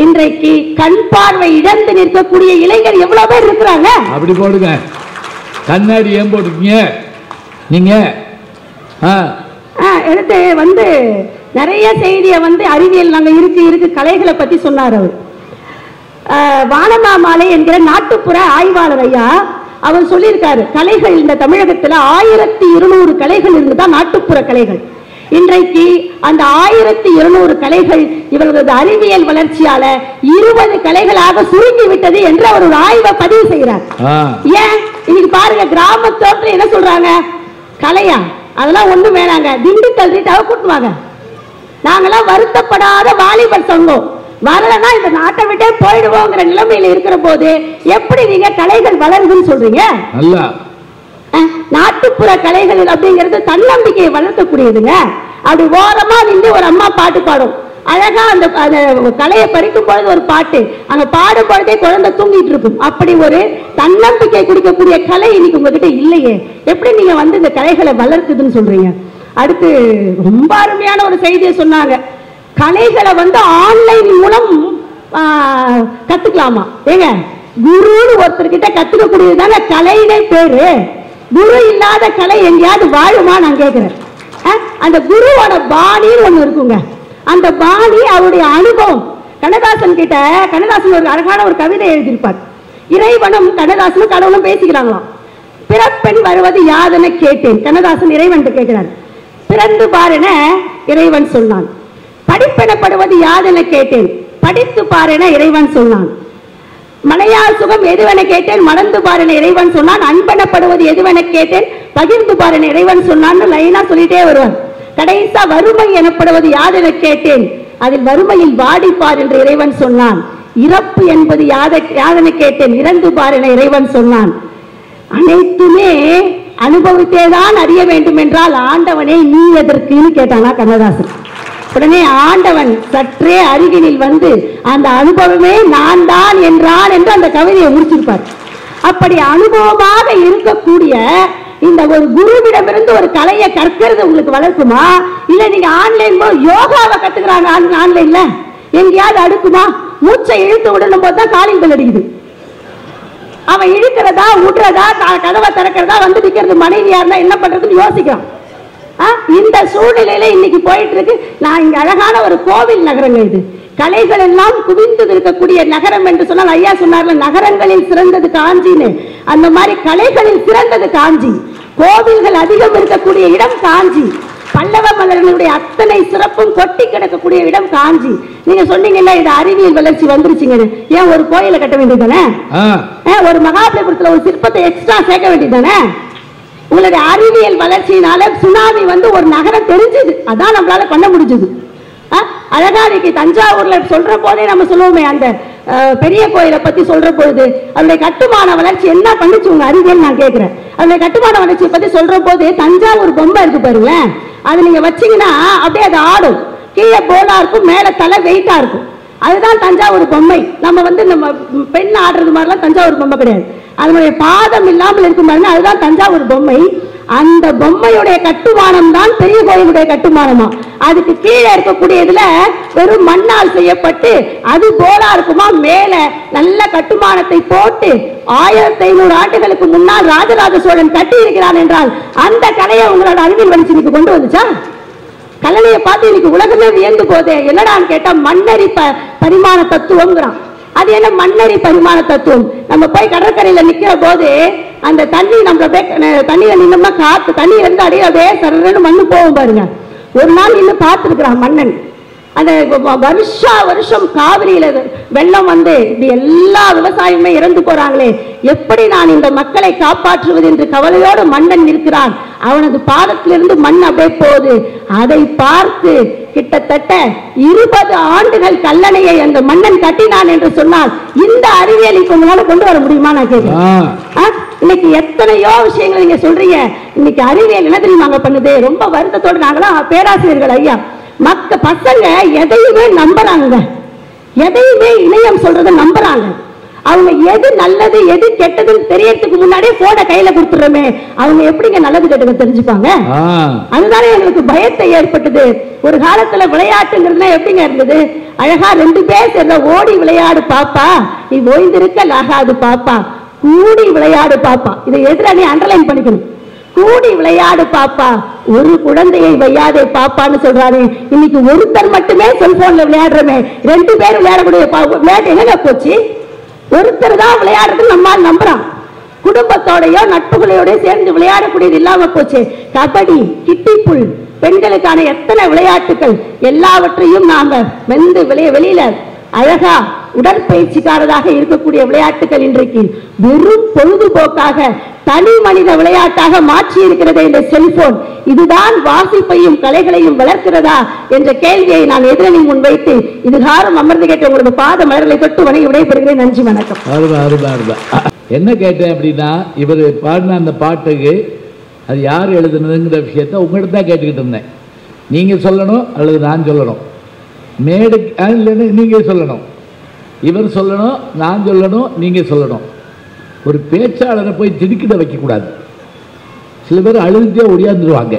இன்றைக்கு கண் பார்வை இழந்து நிற்கக்கூடிய இளைஞர் எவ்வளவு பேர் இருக்கிறாங்க. அப்படி போடுங்க, கண்ணாடி ஏன் போட்டுக்கீங்க நீங்க? எடுத்து வந்து நிறைய செய்தியை வந்து அறிவியல் நாங்க இருக்கு கலைகளை பத்தி சொன்னார் அவர். வானமாமலை என்கிற நாட்டுப்புற ஆய்வாளர் ஐயா அவர் சொல்லியிருக்காரு, கலைகள் இந்த தமிழகத்துல 1200 கலைகள் இருந்துதான் நாட்டுப்புற கலைகள். இன்றைக்கு அந்த 1200 கலைகள் இவர்களது அறிவியல் வளர்ச்சியால 20 கலைகளாக சுருங்கி விட்டது என்று அவர் ஒரு ஆய்வை பதிவு செய்கிறார். ஏன் இன்னைக்கு பாருங்க, கிராமத்தோட்டத்தில் என்ன சொல்றாங்க? கலையா அதெல்லாம் ஒண்ணும் வேணாங்க, திண்டுக்கல் ரீட்டாவை கூட்டுவாங்க. நாங்கெல்லாம் வருத்தப்படாத வாலிபர் சங்கம், வரலன்னா இந்த நாட்டை விட்டே போயிடுவோங்கிற நிலைமையில இருக்கிற போது எப்படி நீங்க கலைகள் வளருதுன்னு சொல்றீங்க? நாட்டுப்புற கலைகள் அப்படிங்கிறது தன்னம்பிக்கையை வளர்க்கக்கூடியதுங்க. அப்படி ஓரமா நின்று ஒரு அம்மா பாட்டு பாடும், அழகா அந்த கலையை பறிக்கும் பொழுது ஒரு பாட்டு, அங்க பாடும் பொழுதே குழந்தை தூங்கிட்டு இருக்கும். அப்படி ஒரு தன்னம்பிக்கை கொடுக்கக்கூடிய கலை இன்னைக்கு உங்ககிட்ட இல்லையே, எப்படி நீங்க வந்து இந்த கலைகளை வளர்க்குதுன்னு சொல்றீங்க? அடுத்து ரொம்ப அருமையான ஒரு செய்தியை சொன்னாங்க, கலைகளை வந்து ஆன்லைன் மூலம் கத்துக்கலாமா? ஏங்க குருன்னு ஒருத்தர்கிட்ட கத்துக்கக்கூடியதுதாங்க கலையிலே பேரு. குரு இல்லாத கலை எங்கேயாவது வாழுமா நான் கேட்கிறேன். அந்த குருவோட பாணின்னு ஒண்ணு இருக்குங்க, அந்த பாணி அவருடைய அனுபவம். கண்ணதாசன் கிட்ட கண்ணதாசன் ஒரு அழகான ஒரு கவிதை எழுதியிருப்பார். இறைவனும் கண்ணதாசனும் கடவுளும் பேசிக்கிறாங்களாம். பிறப்பெண் வருவது யாதென கேட்டேன், கண்ணதாசன் இறைவன் கேட்கிறார். பிறந்து பாருன இறைவன் சொன்னான். படிப்பெனப்படுவது யாதென கேட்டேன், படித்து பாருன இறைவன் சொன்னான். மலையா சுகம் எதுவென கேட்டேன் மணந்து பாருன இறைவன் சொன்னான், அன்பனப்படுவது எதுவென கேட்டேன் பகிர்ந்து பாருன இறைவன் சொன்னான்னு லைனா சொல்லிட்டே வருவான். கடைசா வறுமை எனப்படுவது யாதென கேட்டேன், அதில் வறுமையில் வாடிப்பார் என்று இறைவன் சொன்னான். இறப்பு என்பது யாதென கேட்டேன், இறந்து பார் என இறைவன் சொன்னான். அனைத்துமே அனுபவித்தேதான் அறிய வேண்டும் என்றால் ஆண்டவனே நீ எதற்குன்னு கேட்டானா கண்ணதாசன். உடனே ஆண்டவன் சற்றே அருகினில் வந்து அந்த அனுபவமே நான் தான் என்றான் என்று அந்த கவிதையை முடிச்சிருப்பார். அப்படி அனுபவமாக இருக்கக்கூடிய இந்த ஒரு குருவிடமிருந்து ஒரு கலையை கற்கிறது உங்களுக்கு வளர்க்குமா? இல்ல நீங்க ஆன்லைன் யோகாவை கத்துக்கிறாங்க ஆன்லைன்ல எங்கேயாவது அடுக்குமா? மூச்சை இழுத்து விடணும் போதுதான் காலிங் பெல் அடிக்குது. அவன் இழுக்கிறதா விடுறதா கதவை திறக்கிறதா வந்து நிக்கிறது மனைவியா இருந்தா என்ன பண்றதுன்னு யோசிக்கிறான். இந்த சூழ்நிலையில இன்னைக்கு போயிட்டு இருக்கு. நான் இங்க அழகான ஒரு கோவில் நகரங்க, இது கலைகள் எல்லாம் குவிந்து இருக்கக்கூடிய நகரம் என்று சொன்னால் ஐயா சொன்னார்ல நகரங்களில் சிறந்தது காஞ்சின்னு, அந்த மாதிரி கலைகளில் சிறந்தது காஞ்சி. கோவில்கள் அதிகம் இருக்கக்கூடிய இடம் காஞ்சி. பல்லவ மன்னர்களுடைய அத்தனை சிறப்பும் கொட்டி கிடக்கக்கூடிய இடம் காஞ்சி. நீங்க சொன்னீங்கல்ல இது அறிவியல் வளர்ச்சி வந்துருச்சுங்க, ஏன் ஒரு கோயிலை கட்ட வேண்டியதானே? ஒரு மகாபலிபுரத்துல ஒரு சிற்பத்தை எக்ஸ்ட்ரா சேர்க்க வேண்டியதானே? உங்களுடைய அறிவியல் வளர்ச்சியினால சுனாமி வந்து ஒரு நகரம் தெரிஞ்சது, அதான் நம்மளால பண்ண முடிஞ்சது. அழகா இன்னைக்கு தஞ்சாவூர்ல சொல்ற போதே நம்ம சொல்லுவோமே, அந்த பெரிய கோயிலை பத்தி சொல்ற பொழுது அவருடைய கட்டுமான வளர்ச்சி என்ன பண்ணுச்சு உங்க அறிவியல் நான் கேட்கிறேன். அவருடைய கட்டுமான வளர்ச்சியை பத்தி சொல்ற போது தஞ்சாவூர் பொம்மை இருக்கு பாருங்களேன், அது நீங்க வச்சீங்கன்னா அப்படியே அது ஆடும், கீழே போலா இருக்கும், மேல தலை வெயிட்டா இருக்கும். அதுதான் தஞ்சாவூர் பொம்மை. நம்ம வந்து நம்ம பெண் ஆடுறது மாதிரிலாம் தஞ்சாவூர் பொம்மை கிடையாது, அதனுடைய பாதம் இல்லாமல் இருக்கும் பாருங்க, அதுதான் தஞ்சாவூர் பொம்மை. அந்த பொம்மையுடைய கட்டுமானம் தான் பெரிய கோயிலுடைய கட்டுமானமா. அதுக்கு கீழே இருக்கக்கூடியதுல வெறும் மண்ணால் செய்யப்பட்டு அது போலா இருக்குமா, மேல நல்ல கட்டுமானத்தை போட்டு 1500 ஆண்டுகளுக்கு முன்னால் ராஜராஜ சோழன் கட்டி இருக்கிறான் என்றால் அந்த கலையை உங்களோட அறிவியல் வளர்ச்சி கொண்டு வந்துச்சா? கல்லணையை பார்த்து இன்னைக்கு உலகமே வியந்து போதே. என்னடான்னு கேட்டா மண்ணரி பரிமாண தத்துவம்ங்கிறான். அது என்ன மண்ணரி பரிமாண தத்துவம்? நம்ம போய் கடற்கரையில நிக்கிற போது அந்த தண்ணி நம்ம தண்ணியில நின்னோம்னா காத்து தண்ணியில இருந்து அடியே அப்படியே சரன்னு மண்ணு போகும் பாருங்க. ஒரு நாள் இன்னும் பார்த்துருக்கிறான் மன்னன். அந்த வருஷம் காவிரியில வெள்ளம் வந்து இப்படி எல்லா விவசாயமே இறந்து போறாங்களே, எப்படி நான் இந்த மக்களை காப்பாற்றுவது என்று கவலையோடு மன்னன் இருக்கிறான். அவனது பாதத்திலிருந்து மண் அப்படியே போகுது. அதை பார்த்து கிட்டத்தட்ட 20 ஆண்டுகள் கல்லணையை அந்த மன்னன் கட்டினான் என்று சொன்னால் இந்த அறிவியலை உங்களால கொண்டு வர முடியுமா நான் கேட்கிறேன். இன்னைக்கு எத்தனையோ விஷயங்கள் நீங்க சொல்றீங்க, இன்னைக்கு அறிவியல் என்ன தெரியுமாங்க பண்ணுது? ரொம்ப வருத்தத்தோடு நாங்களாம் பேராசிரியர்கள் ஐயா, பசங்க எதையுமே நம்புறாங்க, எதையுமே இணையம் சொல்றதை நம்புறாங்க. அவங்க எது நல்லது எது கெட்டதுன்னு தெரியறதுக்கு முன்னாடியே போன கையில கொடுத்துறோமே, அவங்க எப்படிங்க நல்லது கெட்டது தெரிஞ்சுப்பாங்க? அதுதானே எங்களுக்கு பயத்தை ஏற்பட்டது. ஒரு காலத்துல விளையாட்டுங்கிறதுலாம் எப்படிங்க இருந்தது? அழகா 2 பேர் சேர்ந்த ஓடி விளையாடு பாப்பா, நீ ஓய்ந்திருக்க ஆகாது பாப்பா, கூடி விளையாடு பாப்பா. இதை எதிர நீ அண்டர்லைன் பண்ணிக்கணும். கூடி விளையாடு பாப்பா, ஒரு குழந்தையை வையாதே பாப்பான்னு சொல்றாரு. இன்னைக்கு ஒருத்தர் மட்டுமே செல்போன்ல விளையாடுறமே, 2 பேர் விளையாடக்கூடிய விளையாட்டு எங்க போச்சு? ஒருத்தர் தான் விளையாடுறது நம்மால் நம்புறான். குடும்பத்தோடயோ நட்புகளோட சேர்ந்து விளையாடக்கூடியது இல்லாம போச்சு. கபடி, கிட்டிப்புள், பெண்களுக்கான எத்தனை விளையாட்டுகள் எல்லாவற்றையும் நாங்க வெந்து வெளியில அழகா உடற்பயிற்சிக்காரராக இருக்கக்கூடிய விளையாட்டுகள் இன்றைக்கு வெறும் பொழுதுபோக்காக தனி மனித விளையாட்டாக மாற்றி இருக்கிறது இந்த செல்போன். இதுதான் வாசிப்பையும் கலைகளையும் வளர்க்கிறதா என்ற கேள்வியை நான் எதிரணி முன்வைத்து இதுகாரம் அமர்ந்து கேட்ட உங்களோட பாத மலர்களை தொட்டு வணங்கி விடைபெறுகிறேன். நன்றி, வணக்கம். என்ன கேட்டேன் அப்படின்னா, இவர் பாடின அந்த பாட்டுக்கு அது யார் எழுதுனதுங்கிற விஷயத்த உங்கள்கிட்ட தான் கேட்டுக்கிட்டு இருந்தேன். நீங்க சொல்லணும் அல்லது நான் சொல்லணும், மேடு இல்லைன்னு நீங்க சொல்லணும், இவர் சொல்லணும், நான் சொல்லணும், நீங்க சொல்லணும். ஒரு பேச்சாளரை போய் திடுக்கிட வைக்கக்கூடாது. சில பேர் அழுதுட்டே ஒடியாந்துருவாங்க.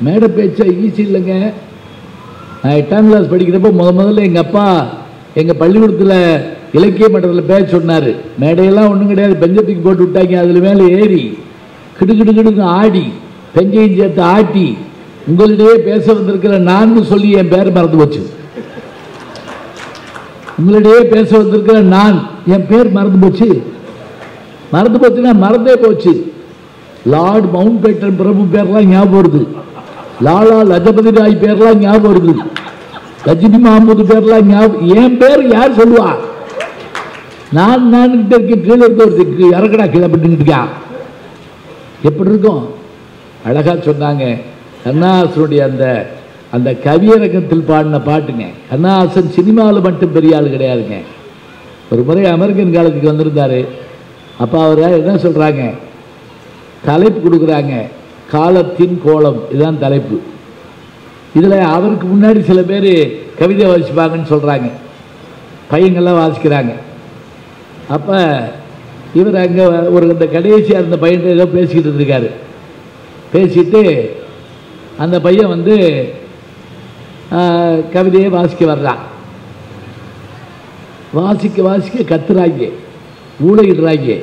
மேடை பேச்ச ஈஸி இல்லைங்க. நான் 8ஆம் கிளாஸ் படிக்கிறப்போ முதல்ல எங்கள் அப்பா எங்கள் பள்ளிக்கூடத்தில் இலக்கிய மன்றத்தில் பேச சொன்னார். மேடையெல்லாம் ஒன்றும் கிடையாது, பெஞ்சத்துக்கு போட்டு விட்டாங்க. அதில் மேலே ஏறி கிடுக்கிடுன்னு ஆடி பெஞ்சையும் சேர்த்து ஆட்டி உங்களிடையே பேச வந்திருக்கிற நான் சொல்லி என் பேர் மறந்து போச்சு. உங்களிடையே பேச வந்திருக்கிற நான், என் பேர் மறந்து போச்சு. மறந்து போச்சுன்னா மறந்தே போச்சு. லார்ட் மவுண்ட் பேட்டன் பிரபு பேர்லாம் ஞாபகம் வருது, லாலா லஜபதி ராய் பேர்லாம் ஞாபகம் வருது, ரஜினி மஹமூது பேர்லாம் ஞாபகம். என் பேர் யார் சொல்லுவா? நான் கிட்ட இருக்கேன், கீழே இருக்க ஒரு இறக்கடா கீழே அப்படின்ட்டு இருக்கான். எப்படி இருக்கும்? அழகா சொன்னாங்க. கண்ணாசனுடைய அந்த கவியரங்கத்தில் பாடின பாட்டுங்க. கண்ணாசன் சினிமாவில் மட்டும் பெரிய ஆள் கிடையாதுங்க. ஒரு முறை அமெரிக்கன் காலத்துக்கு வந்திருந்தாரு. அப்போ அவர் என்ன சொல்கிறாங்க, தலைப்பு கொடுக்குறாங்க, காலத்தின் கோலம், இதுதான் தலைப்பு. இதில் அவருக்கு முன்னாடி சில பேர் கவிதை வாசிப்பாங்கன்னு சொல்கிறாங்க, பையங்கள்லாம் வாசிக்கிறாங்க. அப்போ இவர் அங்கே ஒரு இந்த கடைசியாக இருந்த பையன்கிட்ட ஏதோ பேசிக்கிட்டு இருந்திருக்காரு. பேசிட்டு அந்த பையன் வந்து கவிதையை வாசிக்க வர்றான். வாசிக்க கத்துறாங்க, ஊழையிடுறாங்க,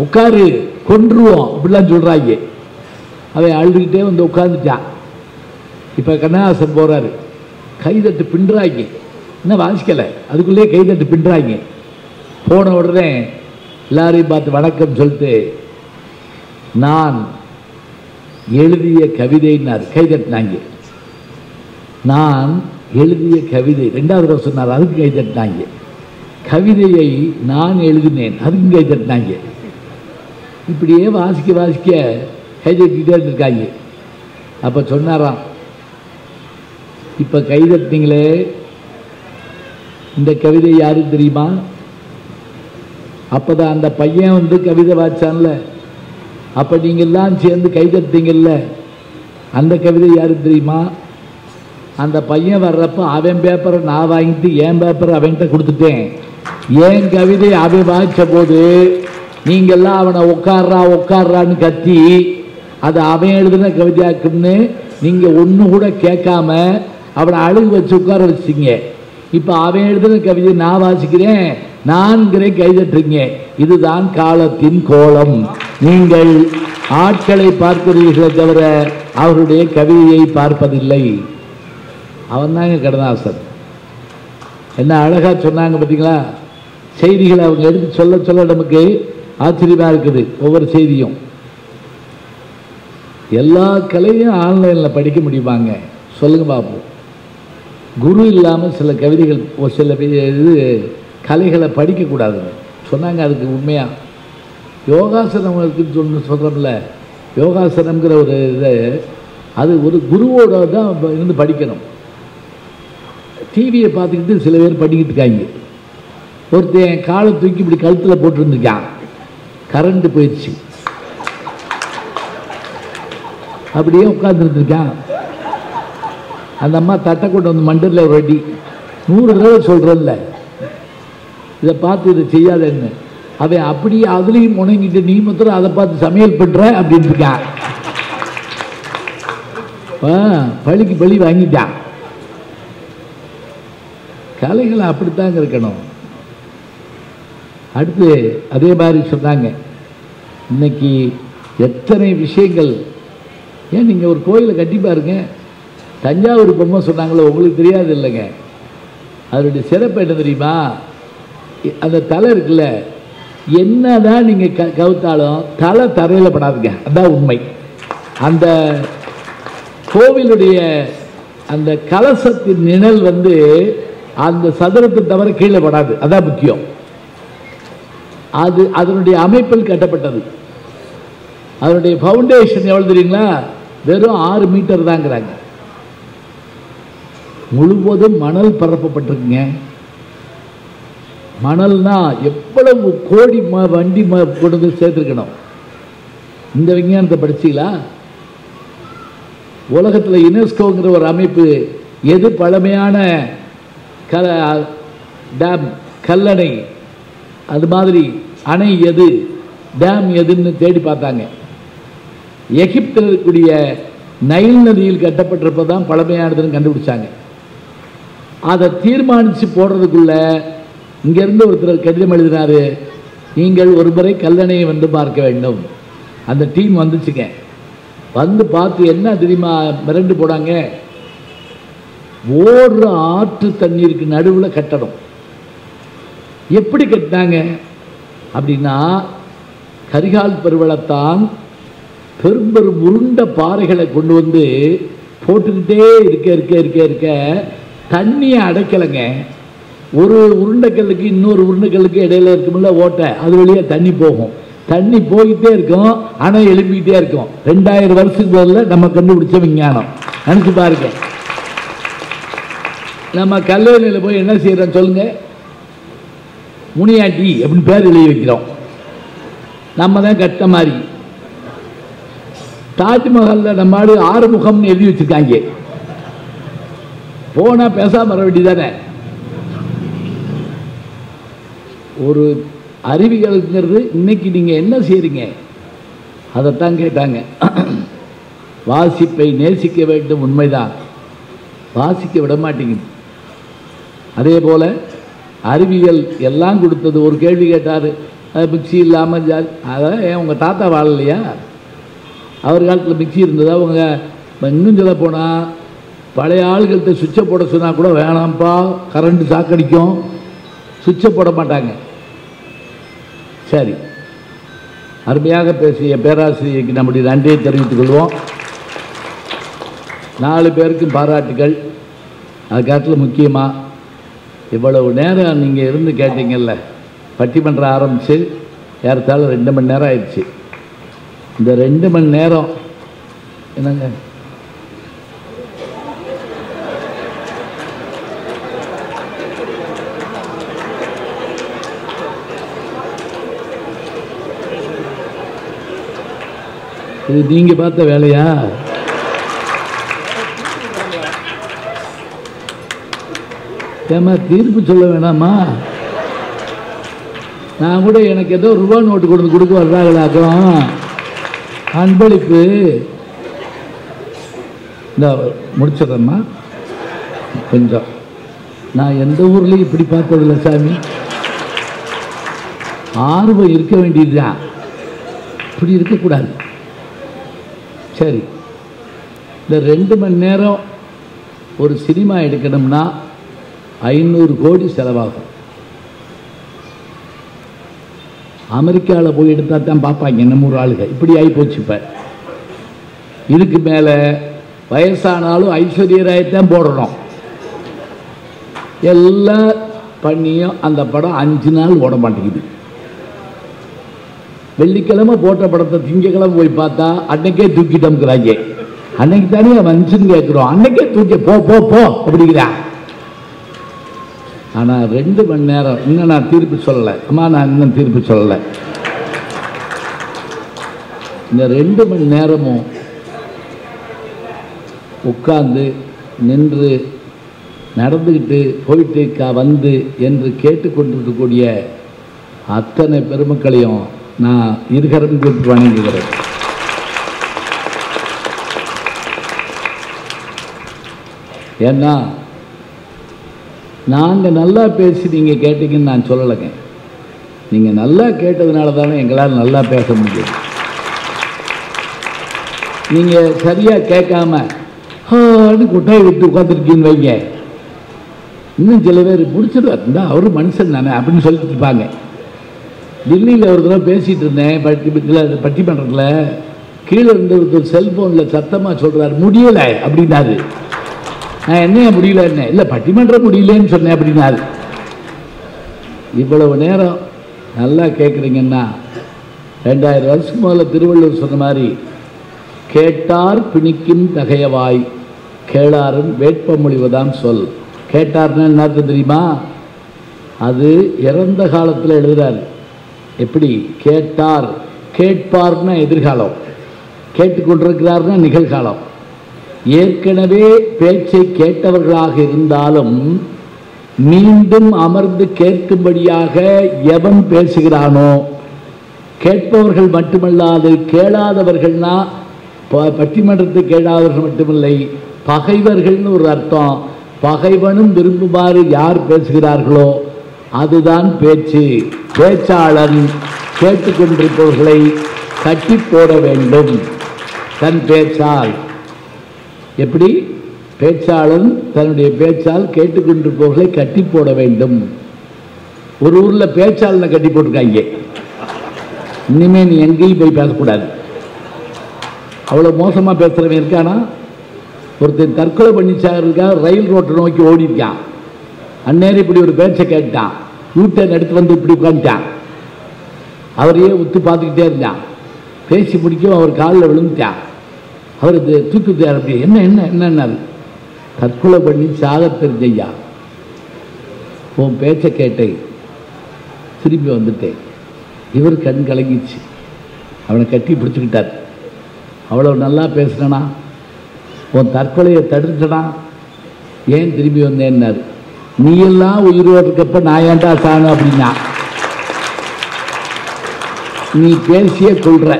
உட்காரு கொன்றுவோம் அப்படிலாம் சொல்கிறாங்க. அவன் அழுதுகிட்டே வந்து உட்காந்துட்டான். இப்போ கண்ணதாசன் போகிறாரு, கைதட்டு பின்னுறாங்க. இன்னும் வாசிக்கலை, அதுக்குள்ளேயே கைதட்டு பின்னுறாங்க. போன உடனே எல்லாரையும் பார்த்து வணக்கம் சொல்லிட்டு, நான் எழுதிய கவிதைன்னார். கைதட்டினாங்க. நான் எழுதிய கவிதை ரெண்டாவது தடவை சொன்னார், அதுக்கு கைதட்டினாங்க. கவிதையை நான் எழுதினேன், அதுக்கு கைதட்டினாங்க. இப்படியே வாசிக்க கைதட்டிக்கிட்டே இருந்திருக்காங்க. அப்போ சொன்னாராம், இப்போ கைதட்டினீங்களே, இந்த கவிதை யாருக்கு தெரியுமா? அப்போதான் அந்த பையன் வந்து கவிதை வாச்சான்ல, அப்போ நீங்கள்லாம் சேர்ந்து கைதட்டிங்கல்ல, அந்த கவிதை யாருக்கு தெரியுமா? அந்த பையன் வர்றப்போ அவன் பேப்பரை நான் வாங்கிட்டு என் பேப்பரை அவன்கிட்ட கொடுத்துட்டேன். என் கவிதை அவன் வாய்ச்ச போது நீங்கள்லாம் அவனை உட்கார்றான்னு கத்தி அதை அவன் எழுதின கவிதையாக்குன்னு நீங்கள் ஒன்று கூட கேட்காம அவனை அழுகு வச்சு உட்கார வச்சிங்க. இப்போ அவன் எழுதின கவிதை நான் வாசிக்கிறேன், நான்கிறேன், கைதட்டுறீங்க. இதுதான் காலத்தின் கோலம். நீங்கள் ஆட்களை பார்க்கிறீர்களே தவிர அவருடைய கவிதையை பார்ப்பதில்லை. அவன் தாங்க கண்ணதாசன். என்ன அழகா சொன்னாங்க பார்த்தீங்களா? செய்திகளை அவங்க எடுத்து சொல்ல நமக்கு ஆச்சரியமாக இருக்குது. ஒவ்வொரு செய்தியும் எல்லா கலையும் ஆன்லைனில் படிக்க முடியுமாங்க? சொல்லுங்க பார்ப்போம். குரு இல்லாமல் சில கவிதைகள் சில இது கலைகளை படிக்கக்கூடாதுன்னு சொன்னாங்க. அதுக்கு உண்மையாக யோகாசனம் இருக்குன்னு சொல்கிறோம்ல, யோகாசனம்ங்கிற ஒரு இதை அது ஒரு குருவோட தான் இருந்து படிக்கணும். டிவியை பார்த்துக்கிட்டு சில பேர் படிக்கிட்டு இருக்காங்க. ஒருத்தன் காலை தூக்கி இப்படி கழுத்தில் போட்டுருந்துருக்கான், கரண்ட் போயிடுச்சு, அப்படியே உட்காந்துருந்துருக்கான். அந்த அம்மா தட்டை கொண்டு வந்து மண்டலில் ஒரு அடி, 100 தடவை சொல்கிறல்ல இதை பார்த்து இதை செய்யாதன்னு. அவன் அப்படியே அதுலேயும் முணங்கிட்டு நீ மாத்திரம் அதை பார்த்து சமையல் பண்ணுற அப்படின்னு இருக்கான். பழிக்கு பழி வாங்கிட்டான். கலைகளை அப்படித்தாங்க இருக்கணும். அடுத்து அதே மாதிரி சொன்னாங்க, இன்னைக்கு எத்தனை விஷயங்கள். ஏன் நீங்கள் ஒரு கோயிலை கட்டி பாருங்க, தஞ்சாவூர் பொம்மை சொன்னாங்களோ, உங்களுக்கு தெரியாது இல்லைங்க. அதனுடைய சிறப்பு என்ன தெரியுமா? அந்த தலை இருக்குல்ல, என்னதான் நீங்கள் கவுத்தாலும் தலை தரையில் படாதுங்க, அதான் உண்மை. அந்த கோவிலுடைய அந்த கலசத்தின் நிழல் வந்து அந்த சதுரத்தை தவிர கீழே படாது, அதான் முக்கியம். அது அதனுடைய அமைப்பில் கட்டப்பட்டது. அதனுடைய ஃபவுண்டேஷன் எவ்வளவு தெரியுங்களா? வெறும் 6 மீட்டர் தாங்கிறாங்க. முழுவதும் மணல் பரப்பப்பட்டிருக்குங்க. மணல்னா எவ்வளவு கோடி வண்டி கொண்டு வந்து சேர்த்துருக்கணும். இந்த விஞ்ஞானத்தை படிச்சீங்களா? உலகத்தில் யுனெஸ்கோங்கிற ஒரு அமைப்பு எது பழமையான டேம், கல்லணை, அது மாதிரி அணை எது, டேம் எதுன்னு தேடி பார்த்தாங்க. எகிப்தில் இருக்கக்கூடிய நைல் நதியில் கட்டப்பட்டிருப்பதான் பழமையானதுன்னு கண்டுபிடிச்சாங்க. அதை தீர்மானித்து போடுறதுக்குள்ள இங்கேருந்து ஒருத்தர் கடிதம் எழுதினாரு, நீங்கள் ஒரு முறை கல்லணையை வந்து பார்க்க வேண்டும். அந்த டீம் வந்துச்சுங்க. வந்து பார்த்து என்ன தெரியுமா மிரண்டு போனாங்க, ஓடுற ஆற்று தண்ணீருக்கு நடுவில் கட்டணும். எப்படி கட்டினாங்க அப்படின்னா, கரிகால் பெருவளத்தான் பெரும் பெரும் உருண்ட பாறைகளை கொண்டு வந்து போட்டுக்கிட்டே இருக்க தண்ணியை அடைக்கலைங்க. ஒரு உருண்டைக்கல்லுக்கு இன்னொரு உருண்டைக்கல்லுக்கு இடையில இருக்கும்ல ஓட்டை, அது வழியாக தண்ணி போகும். தண்ணி போய்கிட்டே இருக்கும், அணை எழுப்பிக்கிட்டே இருக்கும். 2000 வருஷத்துக்கு பதில் நம்ம கண்டுபிடிச்ச விஞ்ஞானம். நினச்சி பாருங்க. நம்ம கல்லூரியில் போய் என்ன செய்கிறோம் சொல்லுங்க? முனியாண்டி அப்படின்னு பேர் எழுதி வைக்கிறோம். நம்ம தான் கட்ட மாதிரி. தாஜ்மஹாலில் நம்ம ஆடு ஆறுமுகம்னு எழுதி வச்சிருக்காங்க. போனால் பேசாம வர வேண்டியதானே? ஒரு அறிவியலுங்கிறது இன்னைக்கு நீங்கள் என்ன செய்கிறீங்க அதைத்தான் கேட்டாங்க. வாசிப்பை நேசிக்க வேண்டும், உண்மைதான். வாசிக்க விட மாட்டேங்குது. அதே போல் அறிவியல் எல்லாம் கொடுத்தது. ஒரு கேள்வி கேட்டார், மிக்சி இல்லாமல் அதான் ஏன் உங்கள் தாத்தா வாழலையா? அவர் காலத்தில் மிக்சி இருந்ததா? அவங்க இன்னும் சொல்ல போனால் பழைய ஆளுகள்கிட்ட சுவிட்சை போட சொன்னால் கூட வேணாம்ப்பா, கரண்ட் சாக்கடிக்கும், சுவிட்சை போட மாட்டாங்க. சரி, அருமையாக பேசிய பேராசிரியருக்கு நம்முடைய நன்றியை தெரிவித்துக் கொள்வோம். 4 பேருக்கும் பாராட்டுகள். அதுக்காட்டில் முக்கியமாக இவ்வளவு நேரம் நீங்கள் இருந்து கேட்டீங்கல்ல, பட்டிமன்றம் ஆரம்பித்து ஏறத்தாழ 2 மணி நேரம் ஆயிடுச்சு. இந்த 2 மணி நேரம் என்னங்க இது நீங்க பார்த்த வேலையா? ஏமா தீர்ப்பு சொல்ல வேணாமா? நான் கூட எனக்கு ஏதோ ரூபா நோட்டு கொண்டு கொடுக்க வர்றாங்களாக்கும் அன்பளிப்பு. இந்த முடிச்சிடறேம்மா கொஞ்சம். நான் எந்த ஊர்லேயும் இப்படி பார்த்ததில்ல சாமி. ஆர்வம் இருக்க வேண்டியதுதான், இப்படி இருக்கக்கூடாது. சரி, இந்த 2 மணி நேரம் ஒரு சினிமா எடுக்கணும்னா 500 கோடி செலவாகும். அமெரிக்காவில் போய் எடுத்தால் தான் பார்ப்பாங்க நம்ம ஊர் ஆளுங்க. இப்படி ஆகி போச்சு. இப்போ இதுக்கு மேலே வயசானாலும் ஐஸ்வர்யராயத்தான் போடணும். எல்லாம் பண்ணியும் அந்த படம் 5 நாள் ஓட மாட்டேங்குது. வெள்ளிக்கிழமை போட்ட படத்தை திங்கக்கிழமை போய் பார்த்தா அன்னைக்கே தூக்கிட்டோம்ங்கிறாங்க. அன்னைக்கு தானே வந்துச்சுன்னு கேட்குறோம், அன்னைக்கே தூக்கி போ போ போ அப்படிங்கிறான். ஆனால் 2 மணி நேரம் இன்னும் நான் தீர்ப்பு சொல்லலை. அம்மா, நான் இன்னும் தீர்ப்பு சொல்லலை. இந்த 2 மணி நேரமும் உட்கார்ந்து நின்று நடந்துக்கிட்டு போயிட்டு வந்து என்று கேட்டுக்கொண்டிருக்கக்கூடிய அத்தனை பெருமக்களையும் நான் இருகரம் கூப்பி வணங்குகிறேன். ஏன்னா நாங்கள் நல்லா பேசி நீங்கள் கேட்டீங்கன்னு நான் சொல்லலைங்க. நீங்கள் நல்லா கேட்டதுனால தானே எங்களால் நல்லா பேச முடியும். நீங்கள் சரியாக கேட்காம கொட்டாய் விட்டு உட்காந்துருக்கீங்கன்னு வைங்க, இன்னும் சில பேர் பிடிச்சது இருந்தா அவரு மனுஷன் தானே அப்படின்னு சொல்லிட்டு இருப்பாங்க. டெல்லியில் ஒரு தடவை பேசிகிட்டு இருந்தேன் பட்டிமன்றத்தில். கீழே இருந்த ஒரு செல்ஃபோனில் சத்தமாக சொல்கிறார், முடியலை அப்படின்னாரு. நான் என்னையா முடியல? என்ன இல்லை, பட்டிமன்றம் முடியலன்னு சொன்னேன் அப்படின்னாரு. இவ்வளவு நேரம் நல்லா கேட்குறீங்கன்னா 2000 வருஷம் முதல்ல திருவள்ளுவர் சொன்ன மாதிரி, கேட்டார் பிணிக்கும் தகையவாய் கேளாரும் வேட்பமொழிவதாம் சொல். கேட்டார்னா என்ன தெரியுமா? அது இறந்த காலத்தில் எழுதுறாரு. எப்படி கேட்டார்? கேட்பார்னா எதிர்காலம், கேட்டுக்கொண்டிருக்கிறார்னா நிகழ்காலம். ஏற்கனவே பேச்சை கேட்டவர்களாக இருந்தாலும் மீண்டும் அமர்ந்து கேட்கும்படியாக எவன் பேசுகிறானோ, கேட்பவர்கள் மட்டுமல்லாது கேளாதவர்கள்னா பட்டிமன்றத்தை கேளாதவர்கள் மட்டுமில்லை, பகைவர்கள்னு ஒரு அர்த்தம். பகைவனும் விரும்புமாறு யார் பேசுகிறார்களோ அதுதான் பேச்சு. பேச்சாளன் கேட்டுக்கொண்டிருப்பவர்களை கட்டி போட வேண்டும் தன் பேச்சால். எப்படி பேச்சாளன் தன்னுடைய பேச்சால் கேட்டுக்கொண்டிருப்பவர்களை கட்டி போட வேண்டும். ஒரு ஊரில் பேச்சாளனை கட்டி போட்டிருக்காங்க. இனிமே நீ எங்கேயும் போய் பேசக்கூடாது, அவ்வளோ மோசமாக பேசுகிறவன் இருக்கானா? ஒருத்தர் தற்கொலை பண்ணிச்சாருக்காக ரயில் ரோட்டை நோக்கி ஓடி இருக்கான். அந்நேரம் இப்படி ஒரு பேச்சை கேட்டான். யூட்டர்ன் எடுத்து வந்து இப்படி உட்காந்துட்டான். அவரையே உத்து பார்த்துக்கிட்டே இருந்தான். பேசி முடிக்கும் அவர் காலில் விழுந்துட்டான். அவர் தூக்கிட்டார். அப்படி என்ன என்ன என்னன்னாரு, தற்கொலை பண்ணி சாக தெரிஞ்சையா, உன் பேச்சை கேட்டேன், திரும்பி வந்துட்டேன். இவர் கண் கலங்கிச்சு. அவனை கட்டி பிடிச்சிக்கிட்டார். அவ்வளோ நல்லா பேசுனா, உன் தற்கொலையை தடுத்துட்டனா, ஏன் திரும்பி வந்தேன்னாரு. நீ எல்லாம் உயிரோடு இருக்கப்ப நான் ஏன்டா சாணும் அப்படின்னா, நீ பேசியே கொள்ற,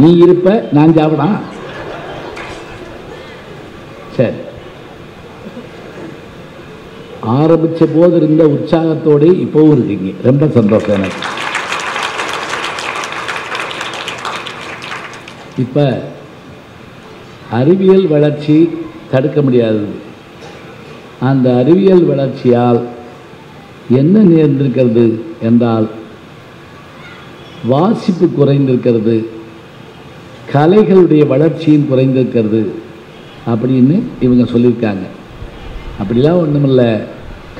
நீ இருப்ப நான் சாப்பிடா. சரி, ஆரம்பிச்ச போது இருந்த உற்சாகத்தோடு இப்பவும் இருக்கீங்க. ரொம்ப சந்தோஷம் எனக்கு. இப்ப அறிவியல் வளர்ச்சி தடுக்க முடியாதது. அந்த அறிவியல் வளர்ச்சியால் என்ன நேர்ந்திருக்கிறது என்றால், வாசிப்பு குறைந்திருக்கிறது, கலைகளுடைய வளர்ச்சியும் குறைந்திருக்கிறது அப்படின்னு இவங்க சொல்லியிருக்காங்க. அப்படிலாம் ஒன்றுமில்ல,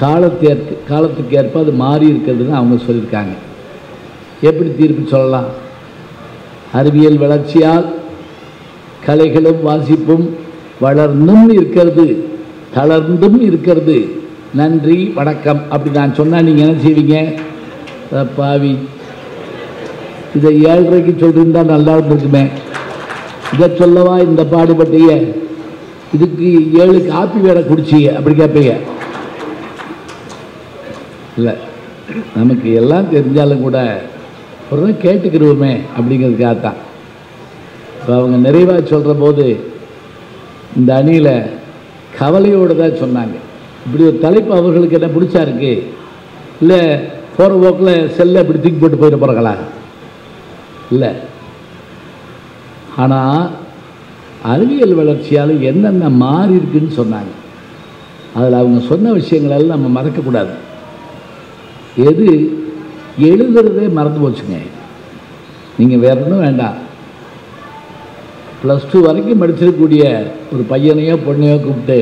காலத்துக்கு ஏற்ப அது மாறி இருக்கிறதுன்னு அவங்க சொல்லியிருக்காங்க. எப்படி தீர்ப்பு சொல்லலாம்? அறிவியல் வளர்ச்சியால் கலைகளும் வாசிப்பும் வளர்ந்தும் இருக்கிறது, தளர்ந்தும் இருக்கிறது. நன்றி வணக்கம் அப்படி நான் சொன்னால் நீங்கள் என்ன செய்வீங்க? பாவி, இதை 7:30க்கு சொல்லியிருந்தா நல்லா இருந்திருக்குமே, இதை சொல்லவா இந்த பாடுபட்டீங்க, இதுக்கு 7 காப்பி வேற குடிச்சிங்க அப்படி கேட்பீங்க. இல்லை, நமக்கு எல்லாம் தெரிஞ்சாலும் கூட ஒரு நாள் கேட்டுக்கிடுவோமே அப்படிங்கிறதுக்காகத்தான். இப்போ அவங்க நிறைவாக சொல்கிற போது இந்த அணியில் கவலையோடு தான் சொன்னாங்க. இப்படி ஒரு தலைப்பு அவர்களுக்கு என்ன பிடிச்சா இருக்கு, இல்லை போகிற போக்கில் செல்லை இப்படி தூக்கி போட்டு போயிட போகிறாங்களா? இல்லை. ஆனால் அறிவியல் வளர்ச்சியால் என்னென்ன மாறி இருக்குன்னு சொன்னாங்க. அதில் அவங்க சொன்ன விஷயங்களெல்லாம் நம்ம மறக்கக்கூடாது. எது எழுதுறதே மறந்து போச்சுங்க. நீங்கள் வேற ஒன்றும் வேண்டாம், +2 வரைக்கும் படிச்சிருக்கக்கூடிய ஒரு பையனையோ பொண்ணையோ கூப்பிட்டு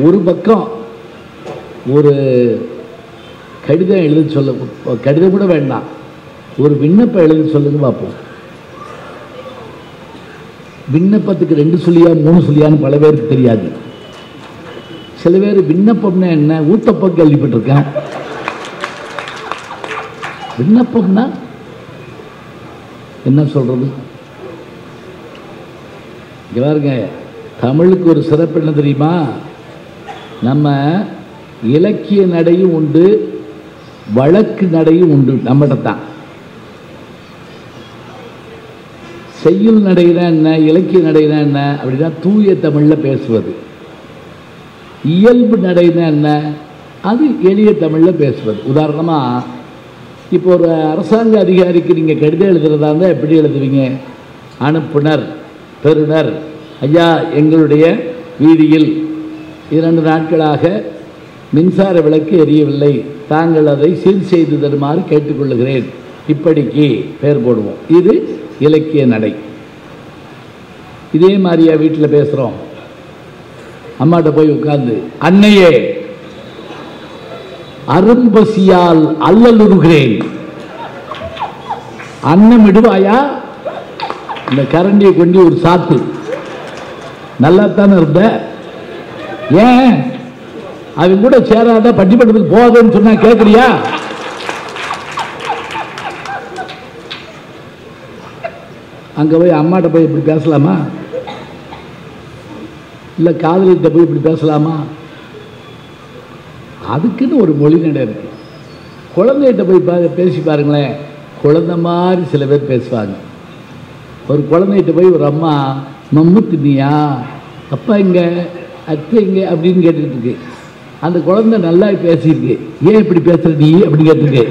ஒரு பக்கம் ஒரு கடிதம் எழுத சொல்ல, கடிதம் கூட வேண்டாம், ஒரு விண்ணப்பம் எழுத சொல்லுங்க பார்ப்போம். விண்ணப்பத்துக்கு 2 சொல்லியா 3 சொல்லியான்னு பல பேருக்கு தெரியாது. சில பேர் விண்ணப்பம்னா என்ன ஊத்தப்பம் கேள்விப்பட்டிருக்கேன். விண்ணப்பம்னா என்ன சொல்றது? இங்க பாருங்க, தமிழுக்கு ஒரு சிறப்பு என்ன தெரியுமா? நம்ம இலக்கிய நடையும் உண்டு, வழக்கு நடையும் உண்டு. நம்மகிட்ட தான் செய்யுள் நடைனா என்ன, இலக்கிய நடைனா என்ன அப்படின்னா தூய தமிழில் பேசுவது. இயல்பு நடைனா என்ன, அது எளிய தமிழில் பேசுவது. உதாரணமாக இப்போ ஒரு அரசாங்க அதிகாரிக்கு நீங்கள் கடிதம் எழுதுறதா இருந்தால் எப்படி எழுதுவீங்க? அனுப்புனர், பெறுநர், ஐயா எங்களுடைய வீதியில் 2 நாட்களாக மின்சார விளக்கு எரியவில்லை, தாங்கள் அதை சீர் செய்து தருமாறு கேட்டுக்கொள்ளுகிறேன், இப்படிக்கு பேர் போடுவோம். இது இலக்கிய நடை. இதே மாதிரியா வீட்டில் பேசுகிறோம்? அம்மாட்ட போய் உட்கார்ந்து, அன்னையே அரும்பசியால் அல்லலுறுகிறேன், அன்னம் இடுவாயா? இந்த கரண்டியை கொண்டு ஒரு சாத்து, நல்லா தானே இருந்த, ஏன் அவங்க கூட சேராத பட்டிமன்றத்துக்கு போகுதுன்னு சொன்னா கேட்குறியா? அங்கே போய் அம்மாட்ட போய் இப்படி பேசலாமா? இல்லை காதலிட்ட போய் இப்படி பேசலாமா? அதுக்குன்னு ஒரு மொழி நடை இருக்கு. குழந்தைகிட்ட போய் பேசி பாருங்களேன், குழந்தை மாதிரி சில பேர் பேசுவாங்க. ஒரு குழந்தைகிட்ட போய் ஒரு அம்மா மம்மு தின்னியா, அப்பா இங்கே, அத்தை இங்கே அப்படின்னு கேட்டுட்டு இருக்கு. அந்த குழந்தை நல்லா பேசியிருக்கு, ஏன் இப்படி பேசுற நீ அப்படின்னு கேட்டுருக்கு.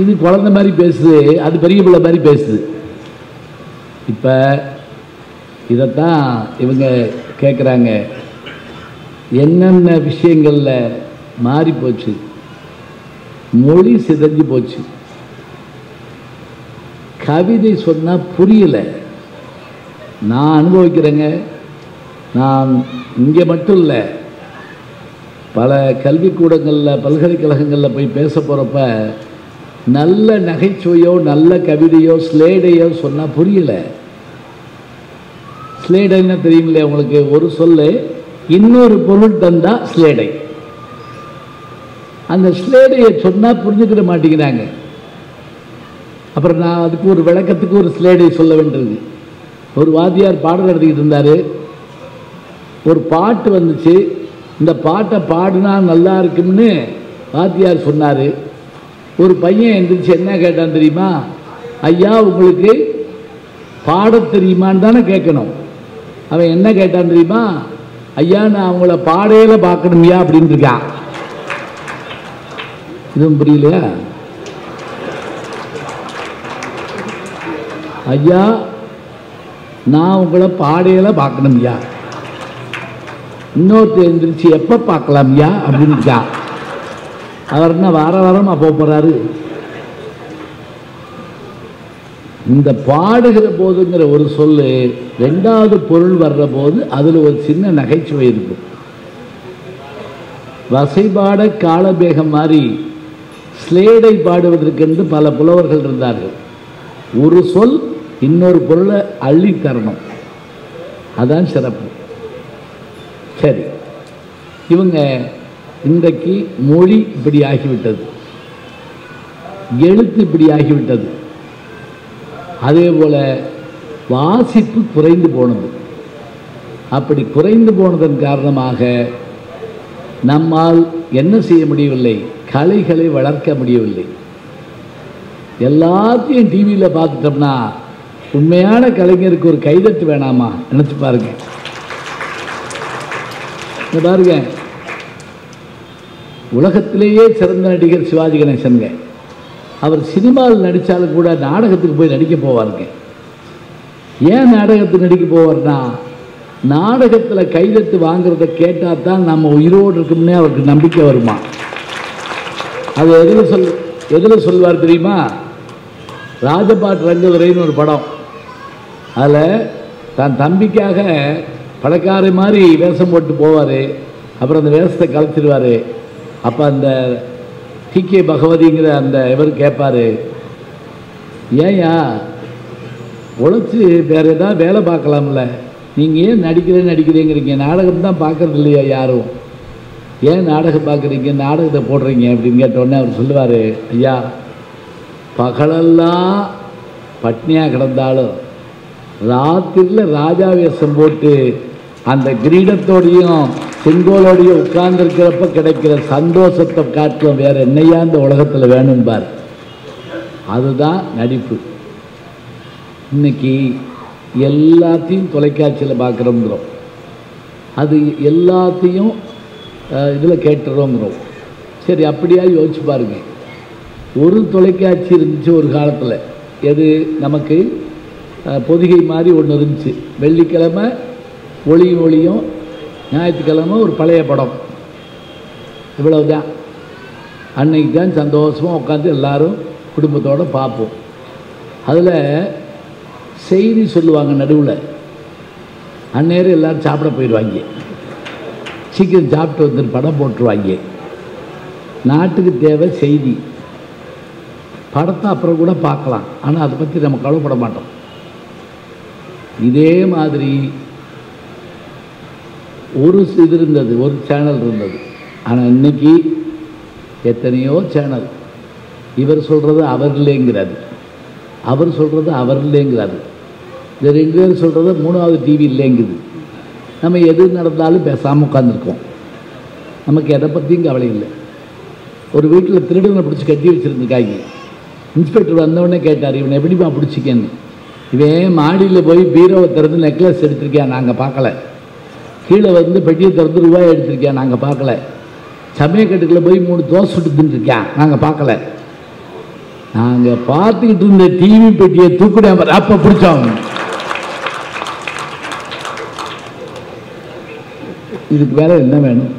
இது குழந்தை மாதிரி பேசுது, அது பெரிய பிள்ளை மாதிரி பேசுது. இப்போ இதைத்தான் இவங்க கேட்குறாங்க, என்னென்ன விஷயங்களில் மாறி போச்சு, மொழி சிதைஞ்சு போச்சு, கவிதை சொன்னால் புரியலை. நான் அனுபவிக்கிறேங்க. நான் இங்கே மட்டும் இல்லை, பல கல்விக்கூடங்களில் பல்கலைக்கழகங்களில் போய் பேச போகிறப்ப நல்ல நகைச்சுவையோ நல்ல கவிதையோ ஸ்லேடையோ சொன்னால் புரியல. ஸ்லேடைன்னா தெரியுங்களே உங்களுக்கு, ஒரு சொல்லு இன்னொரு பொருள் தந்தா ஸ்லேடை. அந்த ஸ்லேடையை சொன்னால் புரிஞ்சுக்கிட மாட்டேங்கிறாங்க. அப்புறம் நான் அதுக்கு ஒரு விளக்கத்துக்கு ஒரு ஸ்லேடை சொல்ல வேண்டியது. ஒரு வாத்தியார் பாடம் நடத்திக்கிட்டு இருந்தார். ஒரு பாட்டு வந்துச்சு. இந்த பாட்டை பாடினா நல்லா இருக்கும்னு வாத்தியார் சொன்னார். ஒரு பையன் எந்திரிச்சு என்ன கேட்டான் தெரியுமா? ஐயா உங்களுக்கு பாட தெரியுமான்னு தானே கேட்கணும். அவன் என்ன கேட்டான் தெரியுமா? ஐயா நான் அவங்கள பாடையில பார்க்கணும்யா அப்படின்னு இருக்கான். இதுவும் புரியலையா? ஐயா நான் உங்களை பாடையில பார்க்கணும்யா. இன்னொருத்தர் எழுந்திரிச்சு எப்போ பார்க்கலாம்யா அப்படின்னு இருக்கா. அவர் என்ன வார வாரமாக போகிறாரு? இந்த பாடுகிற போதுங்கிற ஒரு சொல்லு ரெண்டாவது பொருள் வர்ற போது அதில் ஒரு சின்ன நகைச்சுவை இருக்கும். வசைபாட காலபேகம் மாதிரி ஸ்லேடை பாடுவதற்கென்று பல புலவர்கள் இருந்தார்கள். ஒரு சொல் இன்னொரு பொருளை அள்ளி தரணும், அதான் சிறப்பு. சரி, இவங்க இன்றைக்கு மொழி இப்படி ஆகிவிட்டது, எழுத்து இப்படி ஆகிவிட்டது, அதே போல வாசிப்பு குறைந்து போனது. அப்படி குறைந்து போனதன் காரணமாக நம்மால் என்ன செய்ய முடியவில்லை? கலைகளை வளர்க்க முடியவில்லை. எல்லாத்தையும் டிவியில் பார்த்துட்டோம்னா உண்மையான கலைஞருக்கு ஒரு கைதட்டு வேணாமா? நினச்சி பாருங்க. பாருங்க, உலகத்திலேயே சிறந்த நடிகர் சிவாஜி கணேசனுங்க. அவர் சினிமாவில் நடித்தாலும் கூட நாடகத்துக்கு போய் நடிக்க போவாருங்க. ஏன் நாடகத்துக்கு நடிக்க போவார்னா, நாடகத்தில் கைதட்டு வாங்குறத கேட்டால் தான் நம்ம உயிரோடு இருக்கும்னே அவருக்கு நம்பிக்கை வருமா. அது எதில் சொல்வார் தெரியுமா? ராஜபாட் ரங்கதுரைன்னு ஒரு படம். அதில் தன் தம்பிக்காக பணக்கார மாதிரி வேஷம் போட்டு போவார். அப்புறம் அந்த வேஷத்தை கலைச்சிடுவார். அப்போ அந்த டிகே பகவதிங்கிற அந்த இவர் கேட்பார், ஏயா உழைச்சி வேறு ஏதாவது வேலை பார்க்கலாம்ல, நீங்கள் ஏன் நடிக்கிறேங்கிறீங்க, நாடகம் தான் பார்க்கறது இல்லையா யாரும், ஏன் நாடகம் பார்க்குறீங்க, நாடகத்தை போடுறீங்க அப்படின்னு கேட்டோடனே அவர் சொல்லுவார், ஐயா பகலெல்லாம் பட்னியாக கிடந்தாலும் ராத்திரியில் ராஜா வேஷம் போட்டு அந்த கிரீடத்தோடையும் செங்கோலோடையும் உட்கார்ந்துருக்கிறப்ப கிடைக்கிற சந்தோஷத்தை காட்டிலும் வேறு என்னையா இந்த உலகத்தில் வேணும்பார். அதுதான் நடிப்பு. இன்னைக்கு எல்லாத்தையும் தொலைக்காட்சியில் பார்க்குறோங்கிறோம், அது எல்லாத்தையும் இதில் கேட்டுறோங்கிறோம். சரி, அப்படியா யோசிச்சு பாருங்க. ஒரு தொலைக்காட்சி இருந்துச்சு ஒரு காலத்தில், எது நமக்கு பொதிகை மாதிரி ஒன்று இருந்துச்சு. வெள்ளிக்கிழமை ஒளியும் ஞாயிற்றுக்கிழமை ஒரு பழைய படம், இவ்வளவுதான். அன்னைக்கு தான் சந்தோஷமாக உட்காந்து எல்லாரும் குடும்பத்தோடு பார்ப்போம். அதில் செய்தி சொல்லுவாங்க நடுவில். அந்நேரம் எல்லோரும் சாப்பிட போயிடுவாங்க, சீக்கிரம் சாப்பிட்டு வந்து படம் போட்டுருவாங்க. நாட்டுக்கு தேவை செய்தி. படத்தை அப்புறம் கூட பார்க்கலாம், ஆனால் அதை பற்றி நம்ம கவலைப்பட மாட்டோம். இதே மாதிரி ஒரு இது இருந்தது, ஒரு சேனல் இருந்தது. ஆனால் இன்னைக்கு எத்தனையோ சேனல். இவர் சொல்கிறது அவர் இல்லைங்கிறாரு, அவர் சொல்கிறது அவர் இல்லைங்கிறாரு, இந்த 2 பேர் சொல்கிறது 3வது டிவி இல்லைங்குது. நம்ம எது நடந்தாலும் பேசாமல் உட்காந்துருக்கோம். நமக்கு எதை பற்றியும் கவலை இல்லை. ஒரு வீட்டில் திருடனை பிடிச்சி கட்டி வச்சுருந்துருக்காங்க. இன்ஸ்பெக்டர் வந்தவொடனே கேட்டார், இவனை எப்படிப்பா பிடிச்சிக்கன்னு. இவன் மாடியில் போய் பீரோவை திறந்து நெக்லஸ் எடுத்திருக்கேன், நாங்கள் பார்க்கல. கீழே வந்து பெட்டியை திறந்து ரூபாய் எடுத்திருக்கேன், நாங்கள் பார்க்கல. சமயக்கட்டுக்குள்ள போய் 3 தோசை சுட்டு தின்னுருக்கேன், நாங்கள் பார்க்கல. நாங்கள் பார்த்துக்கிட்டு இருந்த டிவி பெட்டியை தூக்குடாம அப்போ பிடிச்சோம். இதுக்கு வேற என்ன வேணும்?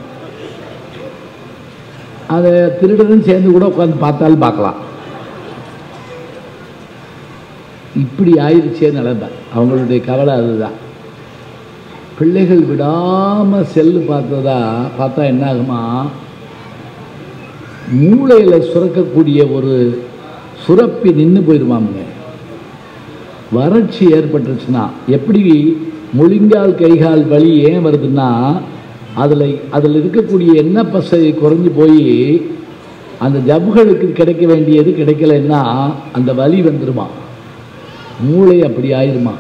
அதை திருடனும் சேர்ந்து கூட உட்காந்து பார்த்தாலும் பார்க்கலாம். இப்படி ஆயிடுச்சே நிலைமை. அவங்களுடைய கவலை அதுதான். பிள்ளைகள் விடாமல் செல்லு பார்த்தா என்ன ஆகுமா, மூளையில் சுரக்கக்கூடிய ஒரு சுரப்பி நின்று போயிடுவாங்க. வறட்சி ஏற்பட்டுருச்சுன்னா எப்படி முழங்கால் கைகால் வலி ஏன் வருதுன்னா, அதில் இருக்கக்கூடிய எண்ணெய் பசை குறைஞ்சி போய் அந்த ஜவ்வுகளுக்கு கிடைக்க வேண்டியது கிடைக்கலன்னா அந்த வலி வந்துடுமா. மூளை அப்படி ஆயிடுமா.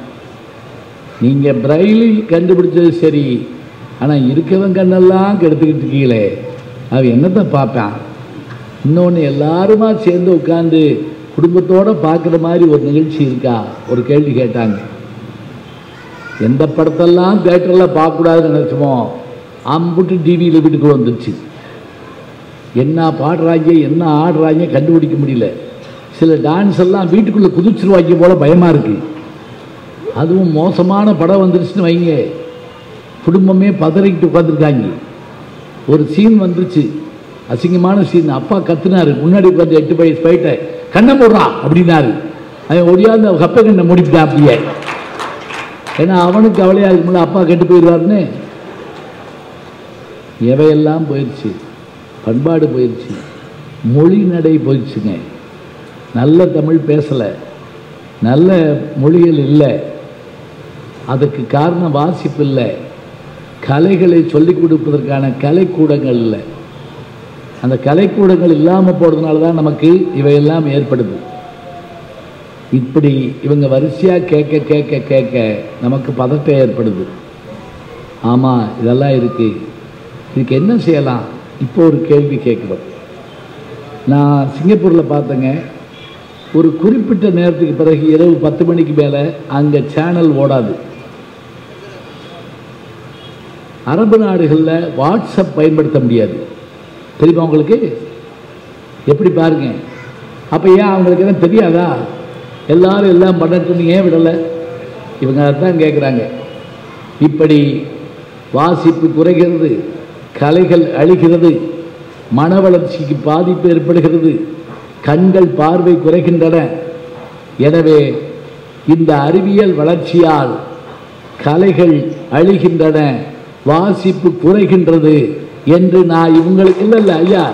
நீங்கள் பிரெய்லி கண்டுபிடிச்சது சரி, ஆனால் இருக்கவன் கண்ணெல்லாம் கெடுத்துக்கிட்டு இருக்கீங்களே, அவன் என்னத்தை பார்ப்பான். இன்னொன்று எல்லாருமா சேர்ந்து உட்காந்து குடும்பத்தோடு பார்க்குற மாதிரி ஒரு நிகழ்ச்சி இருக்கா? ஒரு கேள்வி கேட்டாங்க. எந்த படத்தெல்லாம் தேட்டரில் பார்க்கக்கூடாதுன்னு நினச்சோமோ அம்புட்டு டிவியில் வீட்டுக்குள்ள வந்துடுச்சு. என்ன பாடுறாங்க என்ன ஆடுறாங்க கண்டுபிடிக்க முடியல. சில டான்ஸ் எல்லாம் வீட்டுக்குள்ளே குதிச்சிருவாங்க போல் பயமாக இருக்குது. அதுவும் மோசமான படம் வந்துருச்சுன்னு வைங்க, குடும்பமே பதறிக்கிட்டு உட்காந்துருக்காங்க. ஒரு சீன் வந்துருச்சு, அசிங்கமான சீன். அப்பா கத்துனாரு, முன்னாடி உட்காந்து 8 வயசு போயிட்ட கண்ணை போடுறான் அப்படின்னாரு. அவன் ஒடியாந்து கப்பை கண்ணை முடிப்பிட்டான் அப்படியே. ஏன்னா அவனுக்கு கவலையாக இருக்கும்போது அப்பா கெட்டு போயிடுவாருன்னு. எவையெல்லாம் போயிடுச்சு, பண்பாடு போயிடுச்சு, மொழி நடை போயிடுச்சுங்க. நல்ல தமிழ் பேசலை, நல்ல மொழிகள் இல்லை. அதுக்கு காரணம் வாசிப்பு இல்லை, கலைகளை சொல்லிக் கொடுப்பதற்கான கலைக்கூடங்கள் இல்லை. அந்த கலைக்கூடங்கள் இல்லாமல் போகிறதுனால தான் நமக்கு இவையெல்லாம் ஏற்படுது. இப்படி இவங்க வரிசையாக கேட்க கேட்க கேட்க நமக்கு பதட்டம் ஏற்படுது. ஆமாம் இதெல்லாம் இருக்குது, இதுக்கு என்ன செய்யலாம்? இப்போ ஒரு கேள்வி கேட்குறோம். நான் சிங்கப்பூரில் பார்த்தேங்க, ஒரு குறிப்பிட்ட நேரத்துக்கு பிறகு இரவு 10 மணிக்கு மேலே அங்கே சேனல் ஓடாது. அரபு நாடுகளில் வாட்ஸ்அப் பயன்படுத்த முடியாது, தெரியுமா உங்களுக்கு? எப்படி பாருங்க. அப்போ ஏன் அவங்களுக்கு என்ன தெரியாதா? எல்லாரும் எல்லாம் பண்ணட்டுன்னு ஏன் விடலை? இவங்க அதான் கேட்குறாங்க. இப்படி வாசிப்பு குறைகிறது, கலைகள் அழிகிறது, மன வளர்ச்சிக்கு பாதிப்பு ஏற்படுகிறது, கண்கள் பார்வை குறைகின்றன. எனவே இந்த அறிவியல் வளர்ச்சியால் கலைகள் அழிகின்றன, வாசிப்பு குறைகின்றது என்று நான் இவங்களுக்கு இல்லை ஐயா,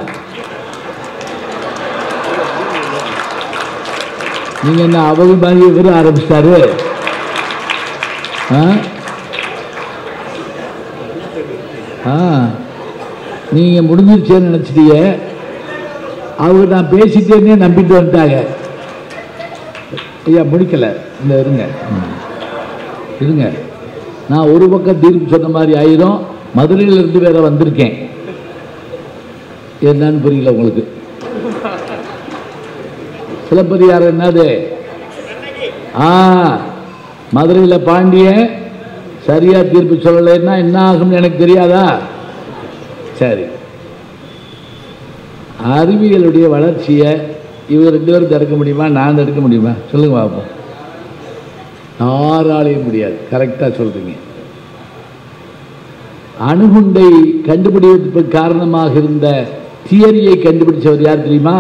நீங்க என்ன அவங்க மாதிரி விட ஆரம்பிச்சிட்டாரு. நீங்க முடிஞ்சிருச்சேன்னு நினைச்சிட்டீங்க, அவங்க நான் பேசிட்டேன்னே நம்பிட்டு வந்துட்டாங்க. ஐயா முடிக்கல, இந்த இருங்க இருங்க, நான் ஒரு பக்கம் தீர்ப்பு சொன்ன மாதிரி ஆயிரும். மதுரையிலிருந்து வேற வந்திருக்கேன், என்னன்னு புரியல உங்களுக்கு. சிலப்பதிகாரம் என்னது? மதுரையில் பாண்டியன் சரியா தீர்ப்பு சொல்லலைன்னா என்ன ஆகும்னு எனக்கு தெரியாதா? சரி, அறிவியலுடைய வளர்ச்சியை இவங்க 2 பேரும் தடுக்க முடியுமா? நான் தடுக்க முடியுமா? சொல்லுங்க பார்ப்போம். யாராலையும் முடியாது. கரெக்டாக சொல்றீங்க. அணுகுண்டை கண்டுபிடிப்பதற்கு காரணமாக இருந்த தியரியை கண்டுபிடிச்சவர் யார் தெரியுமா?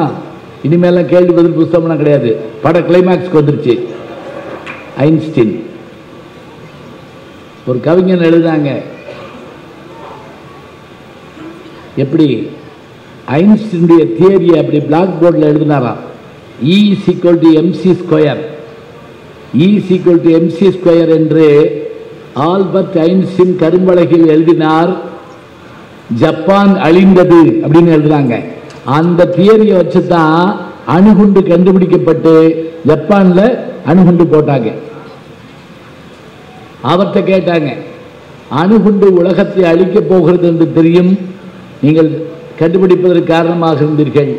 இனிமேலாம் கேள்வி பதில் புத்தகம்லாம் கிடையாது, பட கிளைமேக்ஸ்க்கு வந்துருச்சு. ஐன்ஸ்டீன். ஒரு கவிஞன் எழுதாங்க, எப்படி ஐன்ஸ்டீனுடைய தியரியை அப்படி பிளாக் போர்டில் எழுதினாராம். E = mc², E = mc² என்று ஆல்பர்ட் ஐன்ஸ்டீன் கரும்பலகையில் எழுதினார். ஜப்பான் அழிந்தது அப்படின்னு எழுதுறாங்க. அந்த தியரியை வச்சு தான் அணுகுண்டு கண்டுபிடிக்கப்பட்டு ஜப்பான்ல அணுகுண்டு போட்டாங்க. அவர்கிட்ட கேட்டாங்க, அணுகுண்டு உலகத்தை அழிக்கப் போகிறது என்று தெரியும், நீங்கள் கண்டுபிடிப்பதற்கு காரணமாக இருந்தீர்கள்,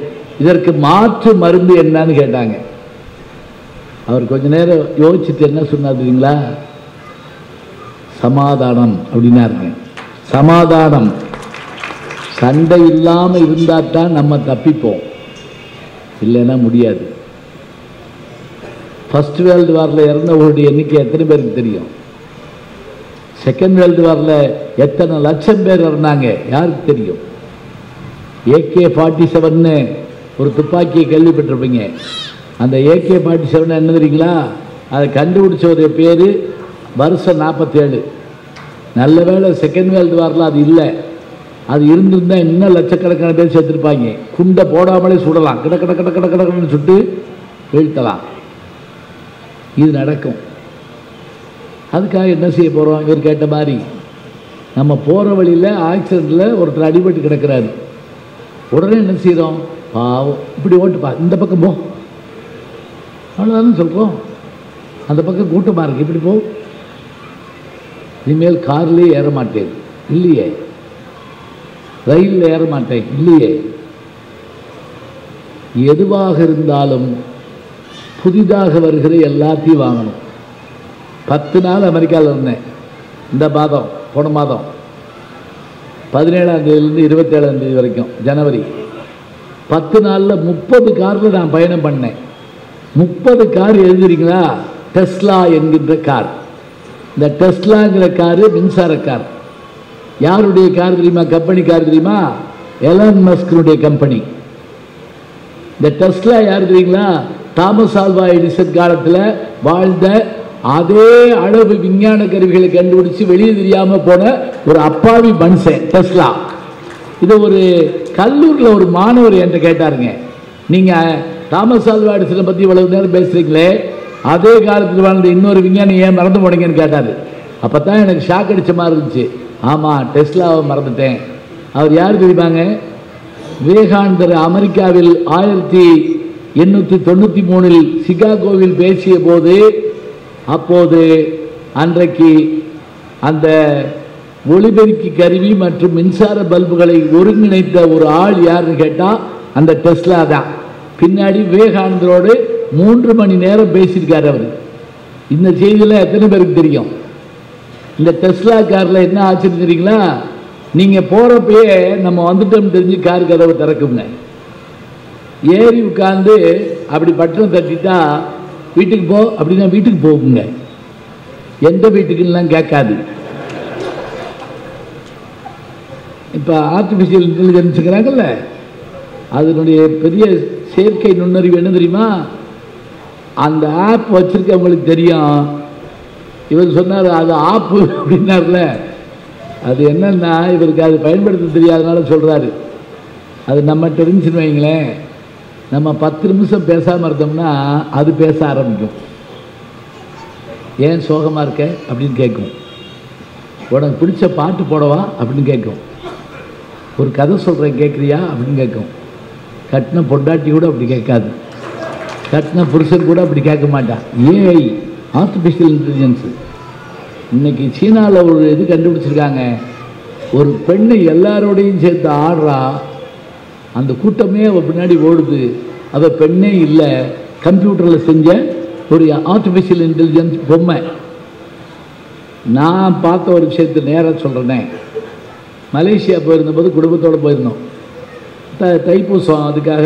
இதற்கு மாற்று மருந்து என்னன்னு கேட்டாங்க. அவர் கொஞ்ச நேரம் யோசிச்சுட்டு என்ன சொன்னார் தெரியுங்களா? சமாதானம் அப்படின்னாருங்க. சமாதானம். சண்டை இல்லாமல் இருந்தால் தான் நம்ம தப்பிப்போம், இல்லைன்னா முடியாது. ஃபர்ஸ்ட் வேர்ல்டு வாரில் இறந்தவர்களுடைய எண்ணிக்கை எத்தனை பேருக்கு தெரியும்? செகண்ட் வேர்ல்டு வாரில் எத்தனை லட்சம் பேர் இறந்தாங்க யாருக்கு தெரியும்? AK-47 ஒரு துப்பாக்கியை கேள்விப்பட்டிருப்பீங்க. அந்த AK-47 என்ன தெரியுங்களா? அதை கண்டுபிடிச்ச ஒரு பேர் வருஷம் 47. நல்ல வேளை செகண்ட் வேர்ல்டு வாரில் அது இல்லை. அது இருந்திருந்தால் இன்னும் லட்சக்கணக்கான பேர் சேர்த்துருப்பாங்க. குண்டை போடாமலே சுடலாம், கிட கிட கிட கிட கிடக்குன்னு சுட்டு வீழ்த்தலாம். இது நடக்கும். அதுக்காக என்ன செய்ய போகிறோம்? இவர் கேட்ட மாதிரி நம்ம போகிற வழியில் ஆக்சிடெண்ட்டில் ஒருத்தர் அடிபட்டு கிடக்கிறாரு. உடனே என்ன செய்கிறோம்? பாவம், இப்படி ஓட்டுப்பா, இந்த பக்கம் போ, அவ்வளோதானே சொல்கிறோம். அந்த பக்கம் கூட்டமாக இருக்குது, இப்படி போ. இனிமேல் கார்லேயே ஏற மாட்டேன் இல்லையே, ரயிலில் ஏற மாட்டேன் இல்லையே. எதுவாக இருந்தாலும் புதிதாக வருகிற எல்லாத்தையும் வாங்கணும். 10 நாள் அமெரிக்காவில் இருந்தேன். இந்த மாதம், போன மாதம் 17ஆம் தேதியிலேருந்து 27ஆம் தேதி வரைக்கும், ஜனவரி 10 நாளில் 30 காரில் நான் பயணம் பண்ணேன். 30 கார் எழுதுறீங்களா? டெஸ்லா என்கின்ற கார். இந்த டெஸ்லாங்கிற காரு மின்சார கார். யாருடைய கார் தெரியுமா? கம்பெனி கார் தெரியுமா? எலான் மஸ்கினுடைய கம்பெனி. இந்த டெஸ்லா யார் தெரியுங்களா? தாமஸ் ஆல்வா எடிசன் காலத்தில் வாழ்ந்த, அதே அளவு விஞ்ஞான கருவிகளை கண்டுபிடிச்சு வெளியே தெரியாம போன ஒரு அப்பாவி மனுஷன் டெஸ்லா. இது ஒரு கல்லூரியில் ஒரு மாணவர் என்கிட்ட கேட்டாருங்க, நீங்க தாமஸ் ஆல்வா எடிசனை பத்தி இவ்வளவு நேரம் பேசுறீங்களே, அதே காலத்தில் வாழ்ந்த இன்னொரு விஞ்ஞானி ஏன் மறந்து போனீங்கன்னு கேட்டாரு. அப்பதான் எனக்கு ஷாக் அடிச்ச மாதிரி இருந்துச்சு. ஆமா, டெஸ்லாவை மறந்துட்டேன். அவர் யார் தெரியுமாங்க? விவேகானந்தர் அமெரிக்காவில் 1893 சிகாகோவில் பேசிய போது, அப்போது அன்றைக்கு அந்த ஒளிபெருக்கி கருவி மற்றும் மின்சார பல்புகளை ஒருங்கிணைத்த ஒரு ஆள் யாருன்னு கேட்டா அந்த டெஸ்லா தான். பின்னாடி விவேகானந்தரோடு 3 மணி நேரம் பேசியிருக்காரு அவர். இந்த செய்தியில் எத்தனை பேருக்கு தெரியும்? இந்த டெஸ்லா காரில் என்ன ஆச்சுன்னு தெரியுங்களா? நீங்கள் போகிறப்பயே நம்ம வந்துட்டோம்னு தெரிஞ்சு கார் கதவை திறக்குங்க. ஏறி உட்காந்து அப்படி பட்டம் தட்டிட்டா வீட்டுக்கு போ அப்படின்னா வீட்டுக்கு போகுங்க. எந்த வீட்டுக்குலாம் கேட்காது. இப்போ ஆர்டிஃபிஷியல் இன்டெலிஜென்ஸுங்கிறாங்கல்ல, அதனுடைய பெரிய செயற்கை நுண்ணறிவு என்ன தெரியுமா? அந்த ஆப் வச்சிருக்கவங்களுக்கு தெரியும். இவர் சொன்னார் அது ஆப்பு அப்படின்னார்ல, அது என்னன்னா இவருக்கு அது பயன்படுத்த தெரியாதனால சொல்கிறாரு. அது நம்ம தெரிஞ்சுன்னு வைங்களேன், நம்ம 10 நிமிஷம் பேசாமல் இருந்தோம்னா அது பேச ஆரம்பிக்கும். ஏன் சோகமாக இருக்க அப்படின்னு கேட்கும். உனக்கு பிடிச்ச பாட்டு போடவா அப்படின்னு கேட்கும். ஒரு கதை சொல்கிறேன் கேட்குறியா அப்படின்னு கேட்கும். கட்டின பொண்டாட்டி கூட அப்படி கேட்காது. கட்டின புருஷன் கூட அப்படி கேட்க மாட்டான். AI, artificial intelligence. இன்னைக்கு சீனாவில் ஒரு இது கண்டுபிடிச்சிருக்காங்க. ஒரு பெண்ணை எல்லாரோடையும் சேர்த்து ஆடுறா, அந்த கூட்டமே அவள் பின்னாடி ஓடுது. அவள் பெண்ணே இல்லை, கம்ப்யூட்டரில் செஞ்ச ஒரு ஆர்டிஃபிஷியல் இன்டெலிஜென்ஸ் பொம்மை. நான் பார்த்த ஒரு விஷயத்தை நேராக சொல்கிறேனே, மலேசியா போயிருந்தபோது குடும்பத்தோடு போயிருந்தோம். தைப்பூசம், அதுக்காக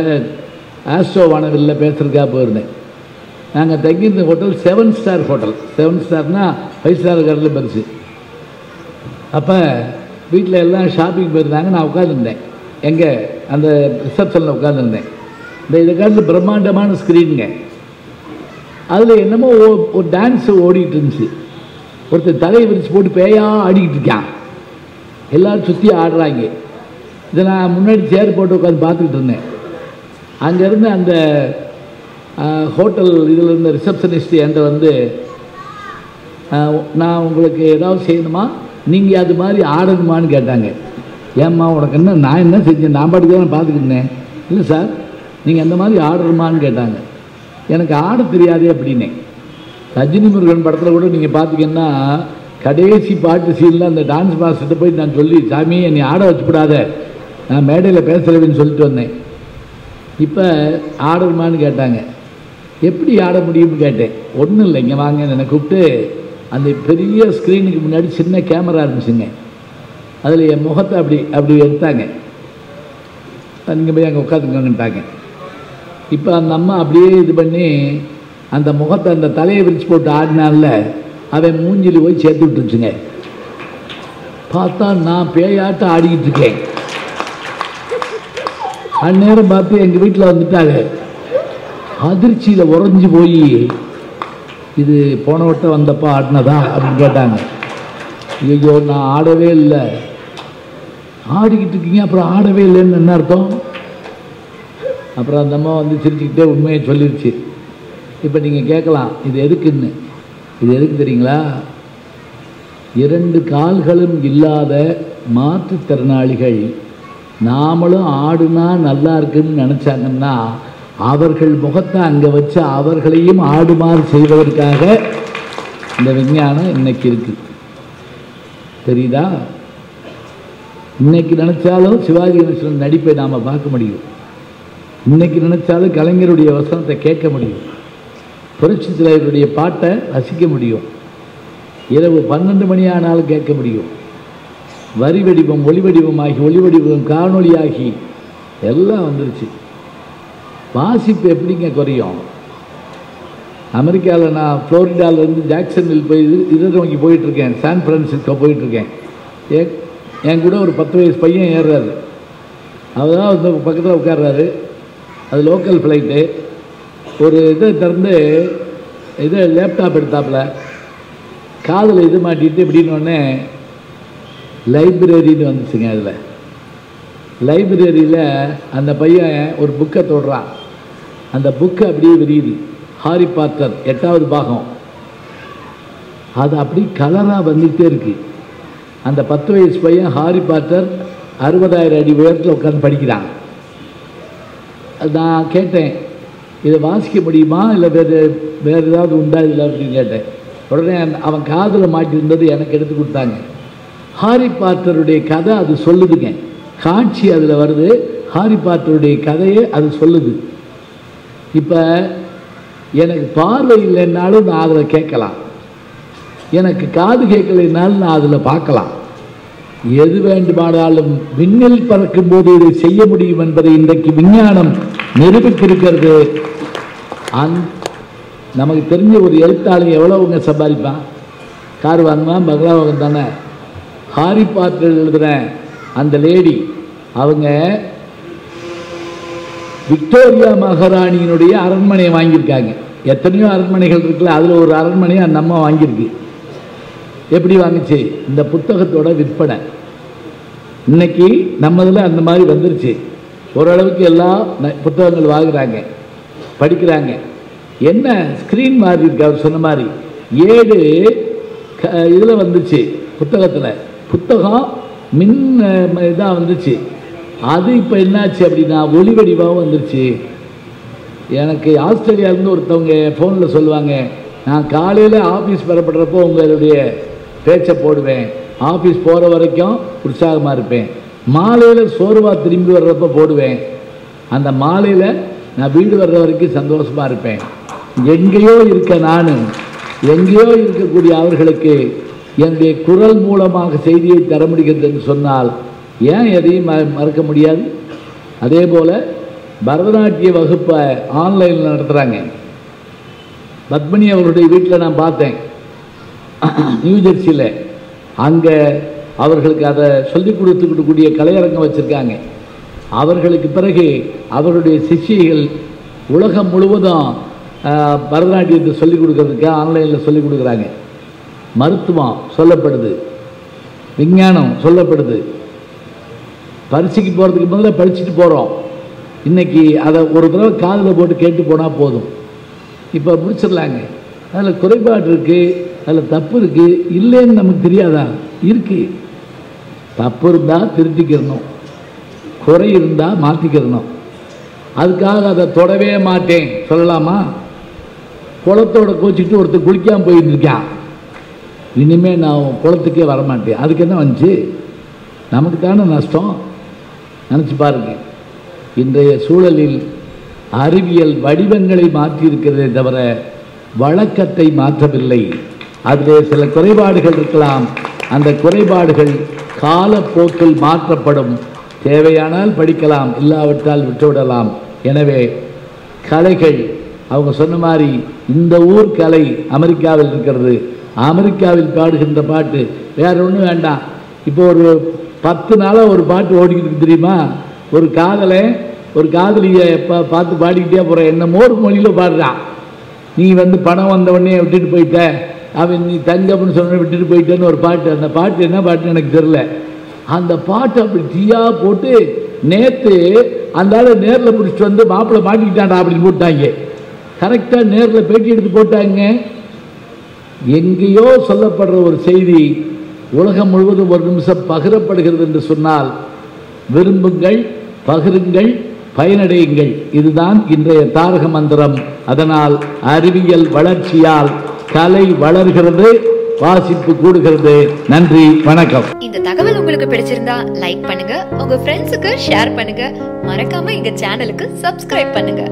ஆஸ்ட்ரோ வானவில்லில் பேசுறதுக்காக போயிருந்தேன். நாங்கள் தங்கியிருந்த ஹோட்டல் 7 ஸ்டார் ஹோட்டல். 7 ஸ்டார்னா 5 ஸ்டார் கடலில் பெருசு. அப்போ வீட்டில் எல்லாம் ஷாப்பிங் போயிருந்தாங்க. நான் உட்காந்துருந்தேன், எங்கே அந்த ரிசப்ஷனில் உட்காந்துருந்தேன். இதை காட்டில் பிரம்மாண்டமான ஸ்க்ரீனுங்க. அதில் என்னமோ ஒரு டான்ஸு ஓடிக்கிட்டு இருந்துச்சு. ஒருத்தர் தலையை விரிச்சு போட்டு பேயாக ஆடிக்கிட்டு இருக்கான். எல்லோரும் சுற்றி ஆடுறாங்க. இதை நான் முன்னாடி சேர் போட்டு உட்காந்து பார்த்துக்கிட்டு இருந்தேன். அங்கேருந்து அந்த ஹோட்டல் இதில் இருந்த ரிசப்ஷனிஸ்ட் என்கிட்ட வந்து, நான் உங்களுக்கு ஏதாவது செய்யணுமா, நீங்கள் அது மாதிரி ஆடணுமான்னு கேட்டாங்க. ஏம்மா உனக்கு என்ன, நான் என்ன செஞ்சேன், நான் பாட்டுக்கு தான் பார்த்துக்கிட்டேன். இல்லை சார், நீங்கள் அந்த மாதிரி ஆடணுமான்னு கேட்டாங்க. எனக்கு ஆட தெரியாதே அப்படின்னே. ரஜினி முருகன் படத்தில் கூட நீங்கள் பார்த்தீங்கன்னா கடைசி பாட்டு சீனில் அந்த டான்ஸ் மாஸ்டர்கிட்ட போய் நான் சொல்லி, சாமி என்னை ஆட வச்சுக்கூடாத, நான் மேடையில் பேசுகிறேன்னு சொல்லிட்டு வந்தேன். இப்போ ஆடணுமான்னு கேட்டாங்க. எப்படி ஆட முடியும்னு கேட்டேன். ஒன்றும் இல்லை, இங்கே வாங்க என்னை கூப்பிட்டு அந்த பெரிய ஸ்க்ரீனுக்கு முன்னாடி சின்ன கேமரா இருந்துச்சுங்க. அதில் என் முகத்தை அப்படி எடுத்தாங்க. நீங்கள் போய் அங்கே உட்காந்துக்கோங்கன்ட்டாங்க. இப்போ அந்த அம்மா அப்படியே இது பண்ணி அந்த முகத்தை, அந்த தலையை விரிச்சு போட்டு ஆடினால அவன் மூஞ்சில் போய் சேர்த்து விட்டுருச்சுங்க. பார்த்தா நான் பேயாட்டம் ஆடிக்கிட்டு இருக்கேன். அந்நேரம் பார்த்து எங்கள் வீட்டில் வந்துட்டாங்க. அதிர்ச்சியில் உறைஞ்சி போய், இது போன வட்டம் வந்தப்போ ஆடினதா அப்படின்னு கேட்டாங்க. ஐயோ நான் ஆடவே இல்லை, ஆடிக்கிட்டு இருக்கீங்க அப்புறம் ஆடவே இல்லைன்னு என்ன அர்த்தம்? அப்புறம் அந்த அம்மா வந்து சிரிச்சுக்கிட்டே உண்மையை சொல்லிடுச்சு. இப்போ நீங்கள் கேட்கலாம் இது எதுக்குன்னு. இது எதுக்கு தெரியுங்களா? 2 கால்களும் இல்லாத மாற்றுத்திறனாளிகள் நாமளும் ஆடுனா நல்லா இருக்குன்னு நினச்சாங்கன்னா அவர்கள் முகத்தை அங்கே வச்சு அவர்களையும் ஆடுமாறு செய்வதற்காக இந்த விஞ்ஞானம் இன்னைக்கு இருக்கு. தெரியுதா? இன்னைக்கு நினைச்சாலும் சிவாஜி கணேசன் நடிப்பை நாம் பார்க்க முடியும். இன்னைக்கு நினைச்சாலும் கலைஞருடைய வசனத்தை கேட்க முடியும். புரட்சி தலைவருடைய பாட்டை ரசிக்க முடியும். இரவு 12 மணி ஆனாலும் கேட்க முடியும். வரி வடிவம் ஒளி வடிவமாகி ஒளி வடிவம் காணொளியாகி எல்லாம் வந்துருச்சு. வாசிப்பு எப்படிங்க குறையும்? அமெரிக்காவில் நான் ஃப்ளோரிடாவிலேருந்து ஜாக்சன்வில் போய் இதை நோக்கி போயிட்டுருக்கேன், சான் ஃப்ரான்சிஸ்கோ போயிட்டுருக்கேன். என் கூட ஒரு 10 வயசு பையன் ஏறுறாரு. அவர் தான் வந்து பக்கத்தில் உட்கார்றாரு. அது லோக்கல் ஃப்ளைட்டு. ஒரு இதை திறந்து இதை லேப்டாப் எடுத்தாப்புல காதில் இது மாட்டிட்டு இப்படின்னொடனே லைப்ரரின்னு வந்துச்சுங்க. அதில் லைப்ரரியில் அந்த பையன் ஒரு புக்கை தொடுறான். அந்த புக்கு அப்படியே விரியுது. ஹாரி பாட்டர் 8வது பாகம். அது அப்படி கலராக வந்துகிட்டே இருக்கு. அந்த 10 வயசு பையன் ஹாரி பாட்டர் 60,000 அடி உயரத்தில் உட்காந்து படிக்கிறான். நான் கேட்டேன், இதை வாசிக்க முடியுமா இல்லை வேறு ஏதாவது உண்டா இல்லை அப்படின்னு கேட்டேன். உடனே அவன் காதில் மாட்டியிருந்தது எனக்கு எடுத்து கொடுத்தாங்க. ஹாரி பாட்டருடைய கதை அது சொல்லுதுங்க. காட்சி அதில் வருது. ஹாரி பாட்டருடைய கதையை அது சொல்லுது. இப்போ எனக்கு பார்வை இல்லைன்னாலும் நான் அதில் கேட்கலாம், எனக்கு காது கேட்கலைன்னாலும் நான் அதில் பார்க்கலாம். எது வேண்டுமானாலும் விண்ணில் பறக்கும் போது இதை செய்ய முடியும் என்பதை இன்றைக்கு விஞ்ஞானம் நிரூபித்திருக்கிறது. நமக்கு தெரிஞ்ச ஒரு எழுத்தாளி எவ்வளவுங்க சம்பாதிப்பான்? கார் வாங்குவான், பங்களா வாங்க தானே. ஹாரி பாட்டர் எழுதுகிற அந்த லேடி அவங்க விக்டோரியா மகாராணியினுடைய அரண்மனையை வாங்கியிருக்காங்க. எத்தனையோ அரண்மனைகள் இருக்குல்ல, அதில் ஒரு அரண்மனையை அந்த அம்மா வாங்கியிருக்கு. எப்படி வாங்கிச்சு? இந்த புத்தகத்தோட விற்பனை. இன்னைக்கு நம்ம இதில் அந்த மாதிரி வந்துருச்சு. ஓரளவுக்கு எல்லா புத்தகங்கள் வாங்குறாங்க, படிக்கிறாங்க. என்ன ஸ்க்ரீன் மாதிரி இருக்கு. அவர் சொன்ன மாதிரி 7 இதில் வந்துச்சு புத்தகத்தில். புத்தகம் மின் இதாக வந்துச்சு. அது இப்போ என்னாச்சு அப்படின்னா ஒளி வடிவாகவும் வந்துருச்சு. எனக்கு ஆஸ்திரேலியாவிலேருந்து ஒருத்தவங்க ஃபோனில் சொல்லுவாங்க, நான் காலையில் ஆஃபீஸ் பெறப்படுறப்போ உங்களுடைய பேச்சை போடுவேன், ஆஃபீஸ் போகிற வரைக்கும் உற்சாகமாக இருப்பேன், மாலையில் சோர்வாக திரும்பி வர்றப்போ போடுவேன், அந்த மாலையில் நான் வீடு வர்ற வரைக்கும் சந்தோஷமாக இருப்பேன். எங்கேயோ இருக்க நான் எங்கேயோ இருக்கக்கூடிய அவர்களுக்கு என்னுடைய குரல் மூலமாக செய்தியை தர முடிகிறது என்று சொன்னால் ஏன் எதையும் மறக்க முடியாது? அதே போல் பரதநாட்டிய வகுப்பை ஆன்லைனில் நடத்துகிறாங்க. பத்மினி அவருடைய வீட்டில் நான் பார்த்தேன், நியூஜெர்சியில். அங்கே அவர்களுக்கு அதை சொல்லிக் கொடுத்துக்கூடிய கலையரங்கம் வச்சுருக்காங்க. அவர்களுக்கு பிறகு அவருடைய சிஷ்யைகள் உலகம் முழுவதும் பரதநாட்டியத்தை சொல்லிக் கொடுக்கறதுக்கு ஆன்லைனில் சொல்லிக் கொடுக்குறாங்க. மருத்துவம் சொல்லப்படுது, விஞ்ஞானம் சொல்லப்படுது. பரீட்சைக்கு போகிறதுக்கு முதல்ல படிச்சுட்டு போகிறோம். இன்றைக்கி அதை ஒரு தடவை காதில் போட்டு கேட்டு போனால் போதும், இப்போ முடிச்சிடலாங்க. அதில் குறைபாடு இருக்குது, அதில் தப்பு இருக்குது, இல்லைன்னு நமக்கு தெரியாதா? இருக்குது. தப்பு இருந்தால் திருத்திக்கிறணும், குறை இருந்தால் மாற்றிக்கிறணும். அதுக்காக அதை தொடவே மாட்டேன் சொல்லலாமா? குளத்தோட கோச்சிட்டு ஒருத்தர் குளிக்காமல் போயிட்டு இருக்கான், இனிமேல் நான் குளத்துக்கே வரமாட்டேன். அதுக்கு என்ன வந்துச்சு? நமக்கு தானே நஷ்டம். நினச்சி பாருங்க. இன்றைய சூழலில் அறிவியல் வடிவங்களை மாற்றியிருக்கிறதே தவிர வழக்கத்தை மாற்றவில்லை. அதில் சில குறைபாடுகள் இருக்கலாம். அந்த குறைபாடுகள் காலப்போக்கில் மாற்றப்படும். தேவையானால் படிக்கலாம், இல்லாவிட்டால் விட்டுவிடலாம். எனவே கலைகள் அவங்க சொன்ன மாதிரி இந்த ஊர் கலை அமெரிக்காவில் இருக்கிறது. அமெரிக்காவில் பாடுகின்ற பாட்டு வேற ஒன்றும் வேண்டாம். இப்போ ஒரு 10 நாளாக ஒரு பாட்டு ஓடிக்கிட்டு தெரியுமா? ஒரு காதலை ஒரு காதலியை பார்த்து பாடிக்கிட்டே போகிற, என்னமோ ஒரு மொழியில் பாடுறான். நீ வந்து பணம் வந்த உடனே விட்டுட்டு போயிட்ட, அவன் நீ தங்கம்னு சொன்ன விட்டுட்டு போயிட்டேன்னு ஒரு பாட்டு. அந்த பாட்டு என்ன பாட்டுன்னு எனக்கு தெரியல. அந்த பாட்டு அப்படி தீயா போட்டு நேற்று அந்த ஆளை நேரில் முடிச்சுட்டு வந்து மாப்பிள்ளை மாட்டிக்கிட்டாண்டா அப்படின்னு போட்டாங்க. கரெக்டாக நேரில் பேட்டி எடுத்து போட்டாங்க. எங்கேயோ சொல்லப்படுற ஒரு செய்தி உலகம் முழுவதும் ஒரு நிமிஷம் பகிரப்படுகிறது என்று சொன்னால் விரும்புங்கள், பகிருங்கள், பயனடையுங்கள். இதுதான் இன்றைய தாரக மந்திரம். அதனால் அறிவியல் வளர்ச்சியால் கலை வளர்கிறது, வாசிப்பு கூடுகிறது. நன்றி, வணக்கம். இந்த தகவல் உங்களுக்கு பிடிச்சிருந்தா லைக் பண்ணுங்க, உங்க ஃப்ரெண்ட்ஸுக்கு ஷேர் பண்ணுங்க, மறக்காம எங்க சேனலுக்கு சப்ஸ்கிரைப் பண்ணுங்க.